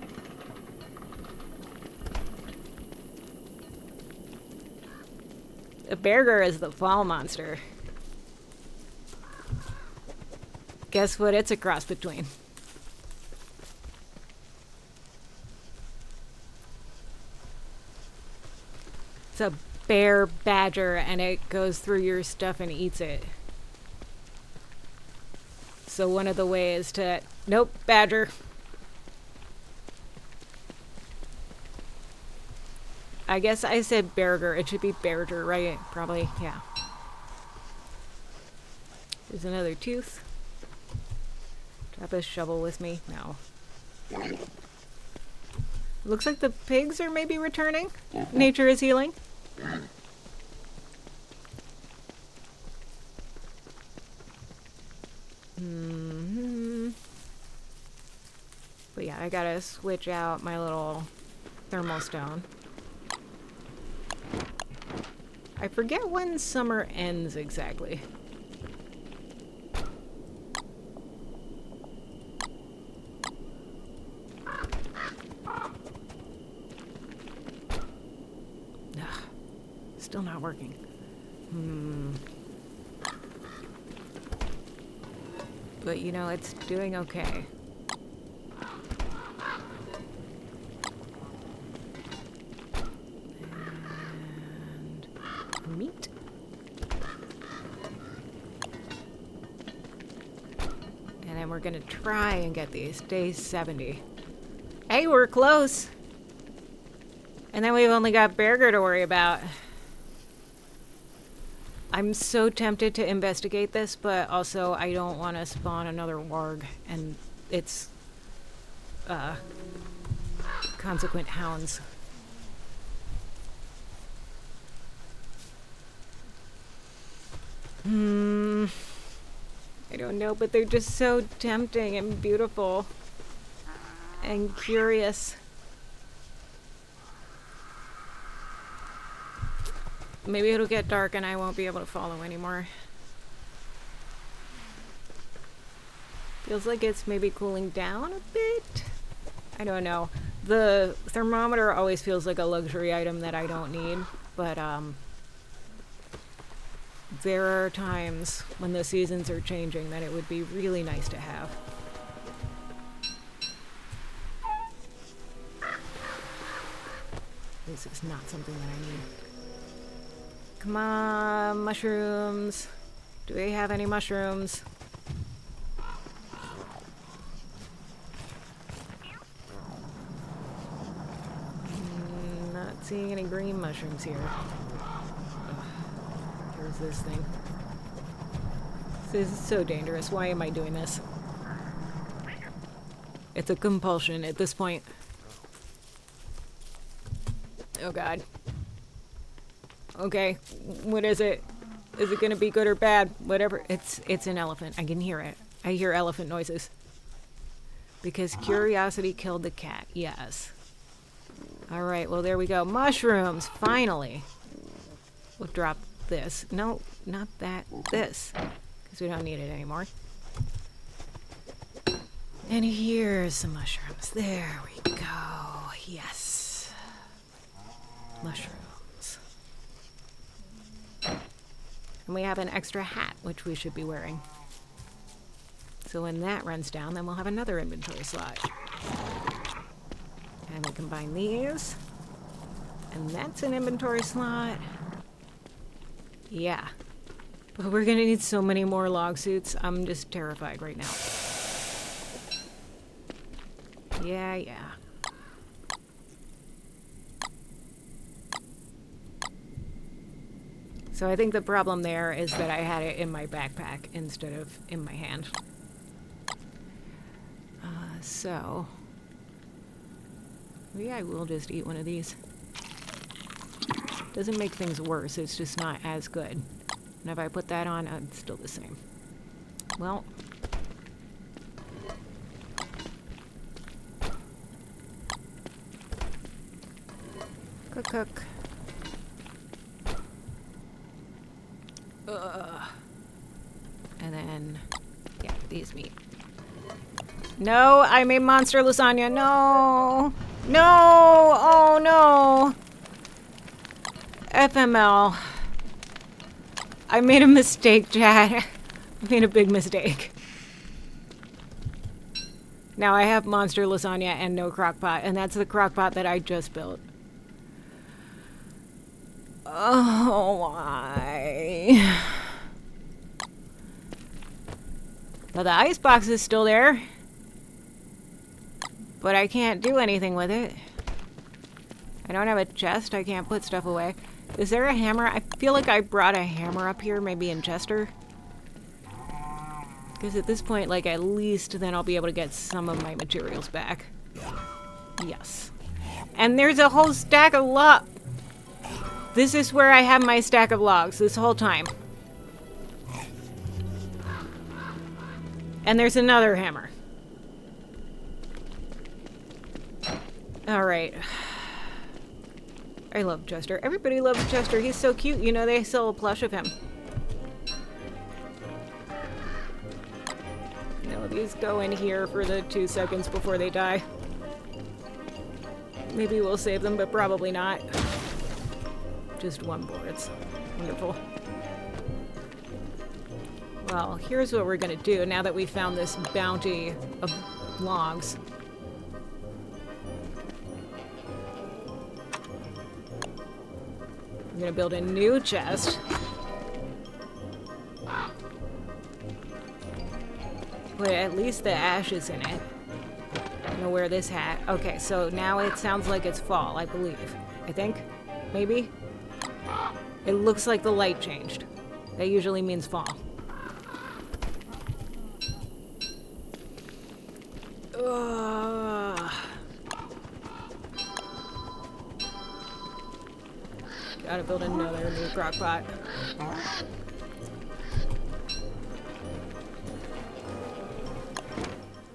The burger is the fall monster. Guess what it's a cross between? It's a bear badger and it goes through your stuff and eats it. So one of the ways to... Nope, badger. I guess I said burger. It should be burger, right? Probably, yeah. There's another tooth. Drop a shovel with me. No. Looks like the pigs are maybe returning. Nature is healing. But yeah, I gotta switch out my little thermal stone. I forget when summer ends exactly. Still not working. But you know, it's doing okay. And meat. And then we're gonna try and get these. Day 70. Hey, we're close. And then we've only got burger to worry about. I'm so tempted to investigate this, but also I don't want to spawn another warg and its consequent hounds. I don't know, but they're just so tempting and beautiful and curious. Maybe it'll get dark and I won't be able to follow anymore. Feels like it's maybe cooling down a bit. I don't know. The thermometer always feels like a luxury item that I don't need, but there are times when the seasons are changing that it would be really nice to have. This is not something that I need. Come on, mushrooms. Do we have any mushrooms? Not seeing any green mushrooms here. Ugh. Here's this thing. This is so dangerous. Why am I doing this? It's a compulsion at this point. Oh god. Okay, what is it? Is it gonna be good or bad? Whatever. It's an elephant. I can hear it. I hear elephant noises. Because curiosity killed the cat. Yes. Alright, well there we go. Mushrooms! Finally! We'll drop this. No, not that. This. Because we don't need it anymore. And here's some mushrooms. There we go. Yes. Mushrooms. And we have an extra hat, which we should be wearing. So when that runs down, then we'll have another inventory slot. And we combine these. And that's an inventory slot. Yeah. But we're gonna need so many more log suits. I'm just terrified right now. Yeah. So I think the problem there is that I had it in my backpack instead of in my hand. So maybe I will just eat one of these. Doesn't make things worse, it's just not as good. And if I put that on, it's still the same. Well, cook. And then, yeah, these meat. No, I made monster lasagna. No! Oh no! FML. I made a mistake, Chad. I made a big mistake. Now I have monster lasagna and no crock pot, and that's the crock pot that I just built. Oh, why? Well, the icebox is still there. But I can't do anything with it. I don't have a chest. I can't put stuff away. Is there a hammer? I feel like I brought a hammer up here, maybe in Chester. Because at this point, like, at least then I'll be able to get some of my materials back. Yes. And there's a whole stack of logs. This is where I have my stack of logs this whole time. And there's another hammer. Alright. I love Chester. Everybody loves Chester. He's so cute. You know, they sell a plush of him. No, these go in here for the 2 seconds before they die. Maybe we'll save them, but probably not. Just one bullets. Wonderful. Well, here's what we're gonna do now that we found this bounty of logs. I'm gonna build a new chest. But at least the ash is in it. I'm gonna wear this hat. Okay, so now it sounds like it's fall, I believe. I think? Maybe? It looks like the light changed. That usually means fall. Ugh. Gotta build another new crock pot.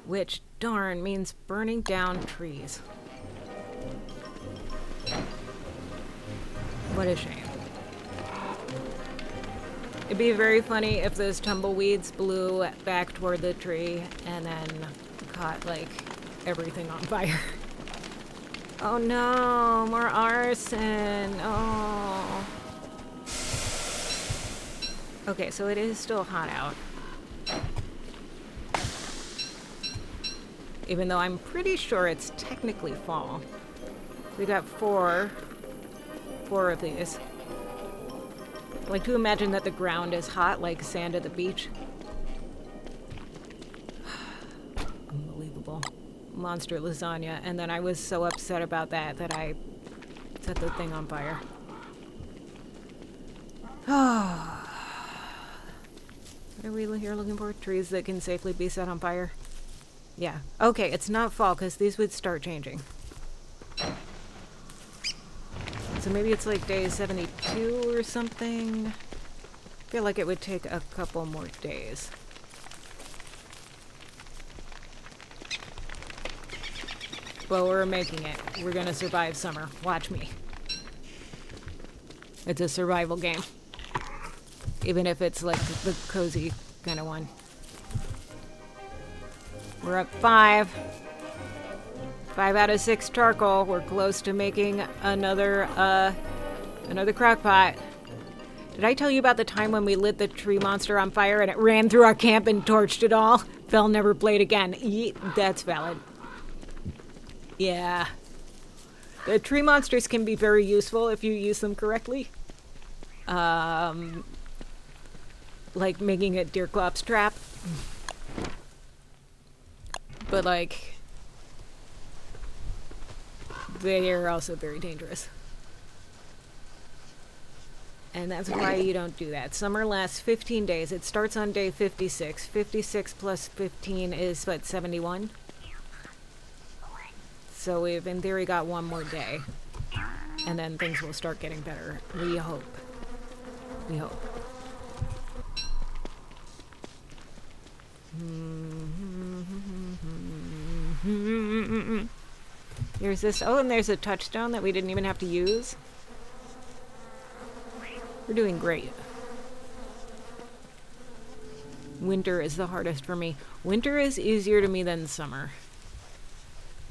Which, darn, means burning down trees. What a shame. It'd be very funny if those tumbleweeds blew back toward the tree and then caught, like, everything on fire. Oh no, more arson. Oh. Okay, so it is still hot out. Even though I'm pretty sure it's technically fall. We got four of these. I like to imagine that the ground is hot like sand at the beach. Unbelievable. Monster lasagna. And then I was so upset about that that I set the thing on fire. What are we here looking for? Trees that can safely be set on fire? Yeah. Okay, it's not fall because these would start changing. So maybe it's like day 72 or something. I feel like it would take a couple more days. But we're making it. We're gonna survive summer. Watch me. It's a survival game. Even if it's like the cozy kind of one. We're up 5. 5 out of 6 charcoal. We're close to making another crock pot. Did I tell you about the time when we lit the tree monster on fire and it ran through our camp and torched it all? Fell, never played again. That's valid. Yeah. The tree monsters can be very useful if you use them correctly. Like making a Deerclops trap. But like, they are also very dangerous. And that's why you don't do that. Summer lasts 15 days. It starts on day 56. 56 plus 15 is what, 71? So we've in theory got one more day. And then things will start getting better. We hope. We hope. Here's this. Oh, and there's a touchstone that we didn't even have to use. We're doing great. Winter is the hardest for me. Winter is easier to me than summer.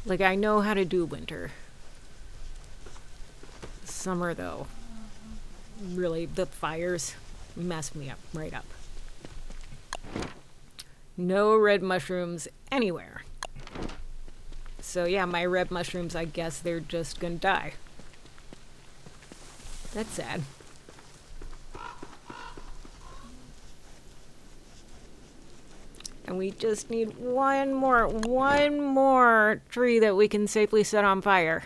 Like, I know how to do winter. Summer, though, really, the fires mess me up right up. No red mushrooms anywhere. So yeah, my red mushrooms, I guess they're just gonna die. That's sad. And we just need one more tree that we can safely set on fire.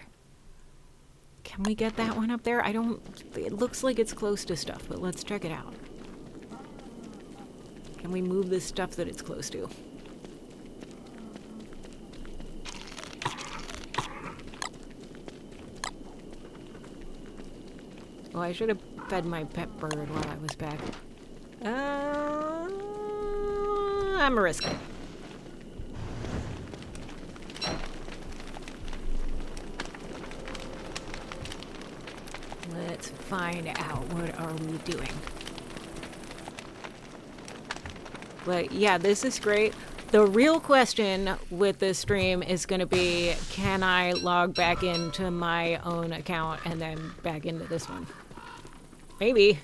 Can we get that one up there? It looks like it's close to stuff, but let's check it out. Can we move this stuff that it's close to? Oh, I should have fed my pet bird while I was back. I'm a risk. Let's find out what are we doing. But yeah, this is great. The real question with this stream is going to be, can I log back into my own account and then back into this one? Maybe.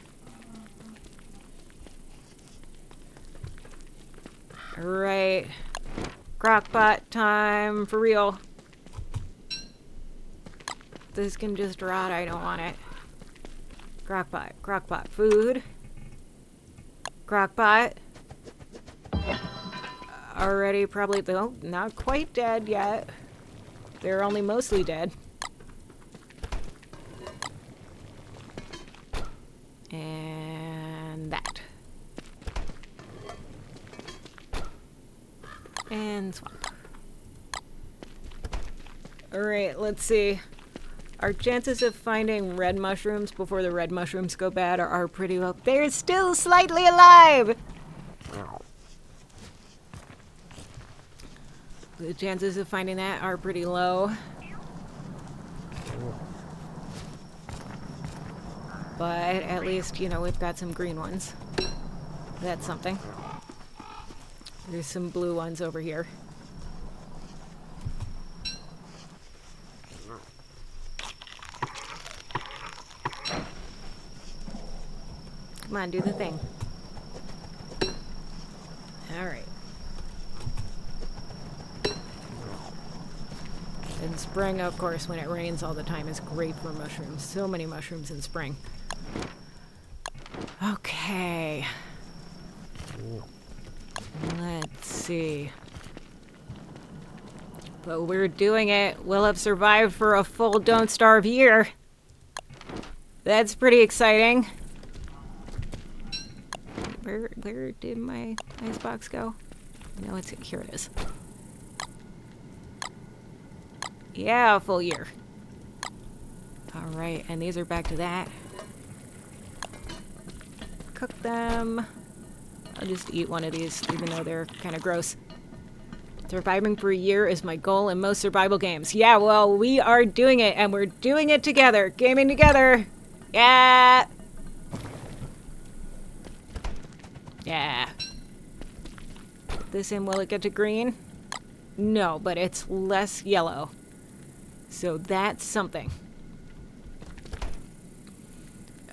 Alright. Crockpot time for real. This can just rot. I don't want it. Crockpot. Food. Crockpot. Already probably, though, not quite dead yet. They're only mostly dead. And that. And swamp. Alright, let's see. Our chances of finding red mushrooms before the red mushrooms go bad are pretty low. They're still slightly alive! The chances of finding that are pretty low. But at least, you know, we've got some green ones. That's something. There's some blue ones over here. Come on, do the thing. Alright. In spring, of course, when it rains all the time, is great for mushrooms. So many mushrooms in spring. Okay. Let's see. But we're doing it. We'll have survived for a full Don't Starve year. That's pretty exciting. Where did my icebox go? No, it's here. It is. Yeah, a full year. All right, and these are back to that. Cook them. I'll just eat one of these, even though they're kind of gross. Surviving for a year is my goal in most survival games. Yeah, well, we are doing it, and we're doing it together. Gaming together. Yeah. Yeah. Put this in, will it get to green? No, but it's less yellow. So that's something.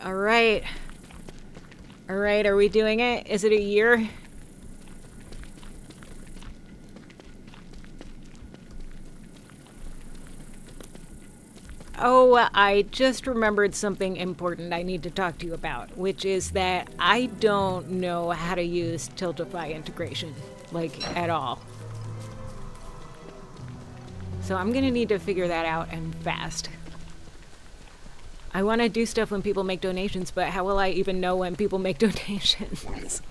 All right. All right, are we doing it? Is it a year? Oh, I just remembered something important I need to talk to you about, which is that I don't know how to use Tiltify integration, like, at all. So I'm gonna need to figure that out, and fast. I want to do stuff when people make donations, but how will I even know when people make donations?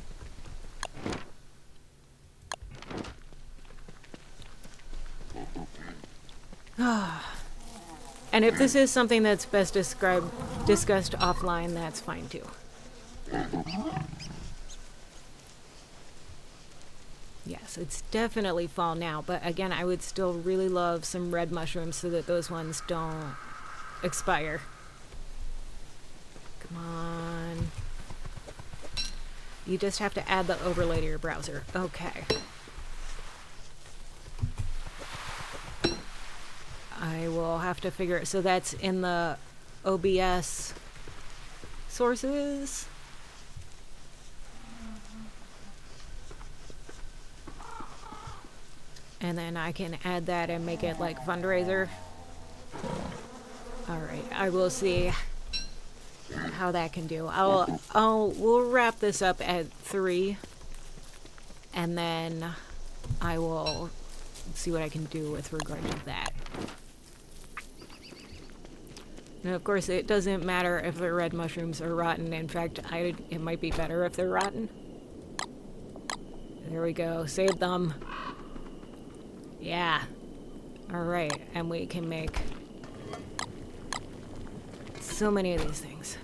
And if this is something that's best discussed offline, that's fine too. Yes, it's definitely fall now, but again, I would still really love some red mushrooms so that those ones don't expire. Come on. You just have to add the overlay to your browser. Okay. I will have to figure it. So that's in the OBS sources. And then I can add that and make it like fundraiser. All right, I will see how that can do. We'll wrap this up at 3, and then I will see what I can do with regard to that. And of course, it doesn't matter if the red mushrooms are rotten. In fact, it might be better if they're rotten. There we go. Save them. Yeah. All right, and we can make so many of these things.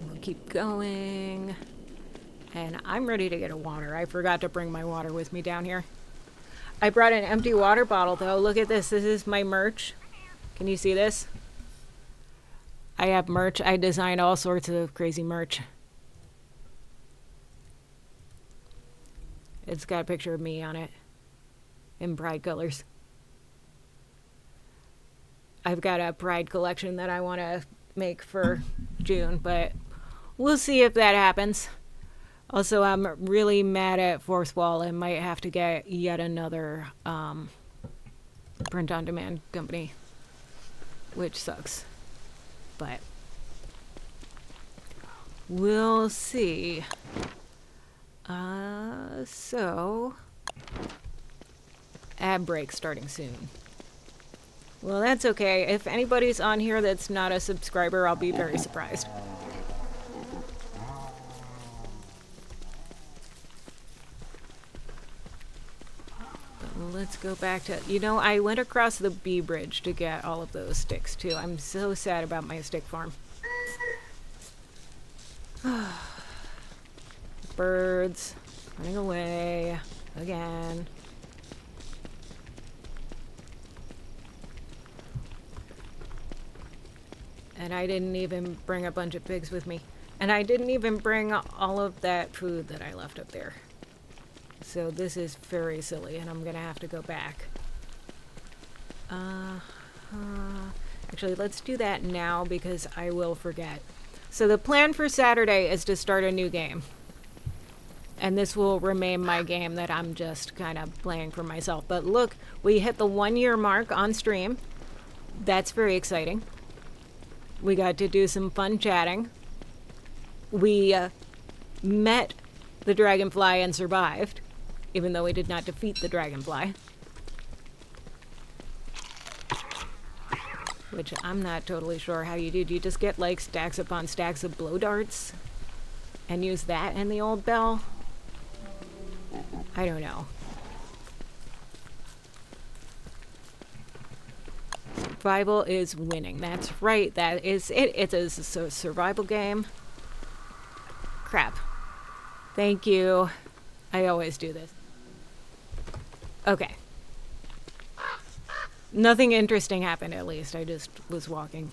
We'll keep going. And I'm ready to get a water. I forgot to bring my water with me down here. I brought an empty water bottle, though. Look at this. This is my merch. Can you see this? I have merch. I designed all sorts of crazy merch. It's got a picture of me on it in Pride colors. I've got a Pride collection that I want to make for June, but we'll see if that happens. Also, I'm really mad at Fourth Wall and might have to get yet another print-on-demand company, which sucks. But we'll see. So, ad break starting soon. Well, that's okay. If anybody's on here that's not a subscriber, I'll be very surprised. Let's go back to, I went across the bee bridge to get all of those sticks too. I'm so sad about my stick farm. Birds running away again. And I didn't even bring a bunch of pigs with me. And I didn't even bring all of that food that I left up there. So this is very silly, and I'm gonna have to go back. Actually, let's do that now because I will forget. So the plan for Saturday is to start a new game. And this will remain my game that I'm just kind of playing for myself. But look, we hit the 1 year mark on stream. That's very exciting. We got to do some fun chatting. We met the dragonfly and survived, even though we did not defeat the dragonfly. Which I'm not totally sure how you do. Do you just get like stacks upon stacks of blow darts and use that in the old bell? I don't know. Survival is winning. That's right. That is it. It's a survival game. Crap. Thank you. I always do this. Okay. Nothing interesting happened, at least. I just was walking.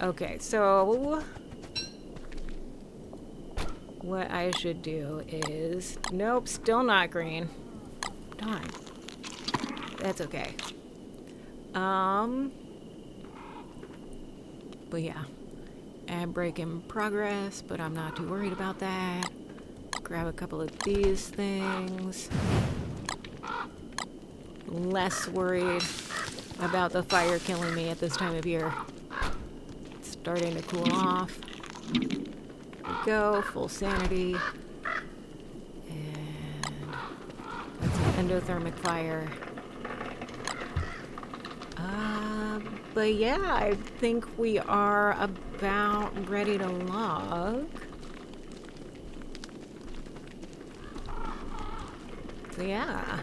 Okay, so what I should do is... Nope, still not green. Darn. That's okay. But yeah. Ad break in progress, but I'm not too worried about that. Grab a couple of these things. Less worried about the fire killing me at this time of year. It's starting to cool off. There we go, full sanity. And that's an endothermic fire. But yeah, I think we are about ready to log. So yeah.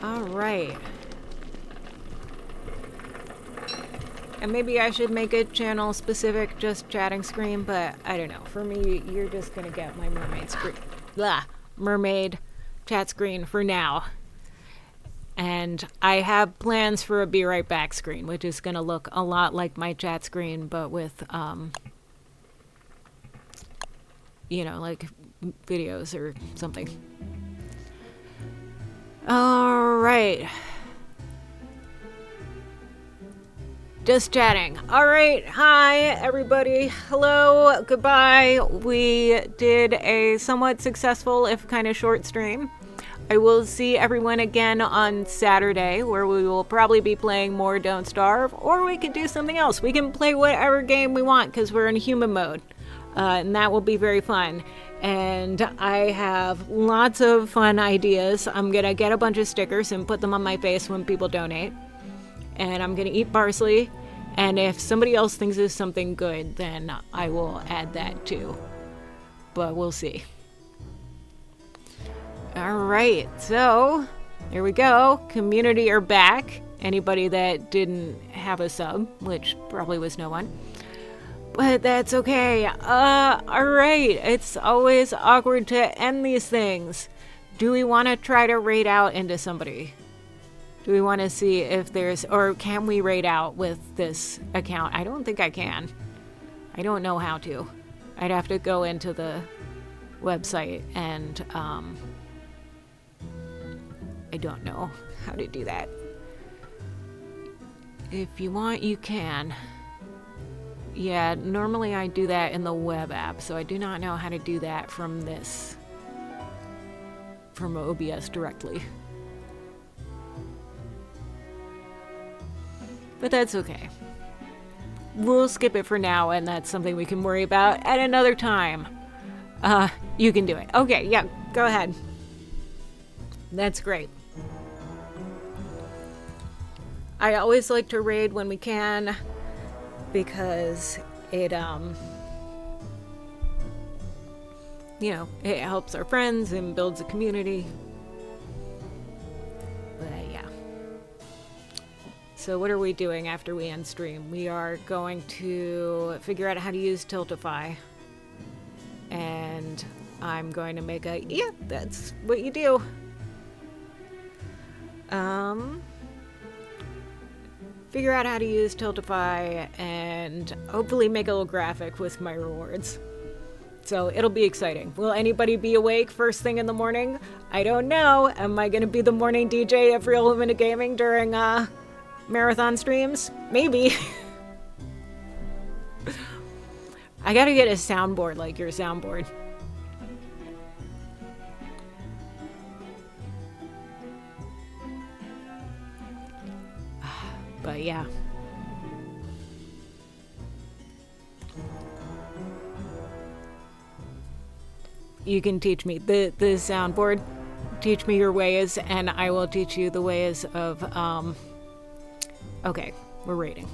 All right. And maybe I should make a channel specific just chatting screen, but I don't know. For me, you're just gonna get my mermaid screen. Blah, mermaid chat screen for now. And I have plans for a Be Right Back screen, which is gonna look a lot like my chat screen, but with, you know, like videos or something. All right. Just chatting. All right. Hi, everybody. Hello. Goodbye. We did a somewhat successful, if kind of short stream. I will see everyone again on Saturday, where we will probably be playing more Don't Starve, or we could do something else. We can play whatever game we want because we're in human mode, and that will be very fun. And I have lots of fun ideas. I'm going to get a bunch of stickers and put them on my face when people donate. And I'm going to eat parsley. And if somebody else thinks it's something good, then I will add that too. But we'll see. All right, so here we go. Community are back. Anybody that didn't have a sub, which probably was no one. But that's okay. All right. It's always awkward to end these things. Do we want to try to raid out into somebody? Do we want to see if there's, or can we raid out with this account? I don't think I can. I don't know how to. I'd have to go into the website and, I don't know how to do that. If you want, you can. Yeah, normally I do that in the web app, so I do not know how to do that from this, from OBS directly. But that's okay. We'll skip it for now, and that's something we can worry about at another time. You can do it. Okay, yeah, go ahead. That's great. I always like to raid when we can, because it, you know, it helps our friends and builds a community. But yeah. So what are we doing after we end stream? We are going to figure out how to use Tiltify. And I'm going to make a, yeah, that's what you do. Figure out how to use Tiltify and hopefully make a little graphic with my rewards. So it'll be exciting. Will anybody be awake first thing in the morning? I don't know. Am I going to be the morning DJ of Real Women of Gaming during marathon streams? Maybe. I gotta get a soundboard like your soundboard. But yeah. You can teach me the soundboard. Teach me your ways, and I will teach you the ways of, okay, we're rating.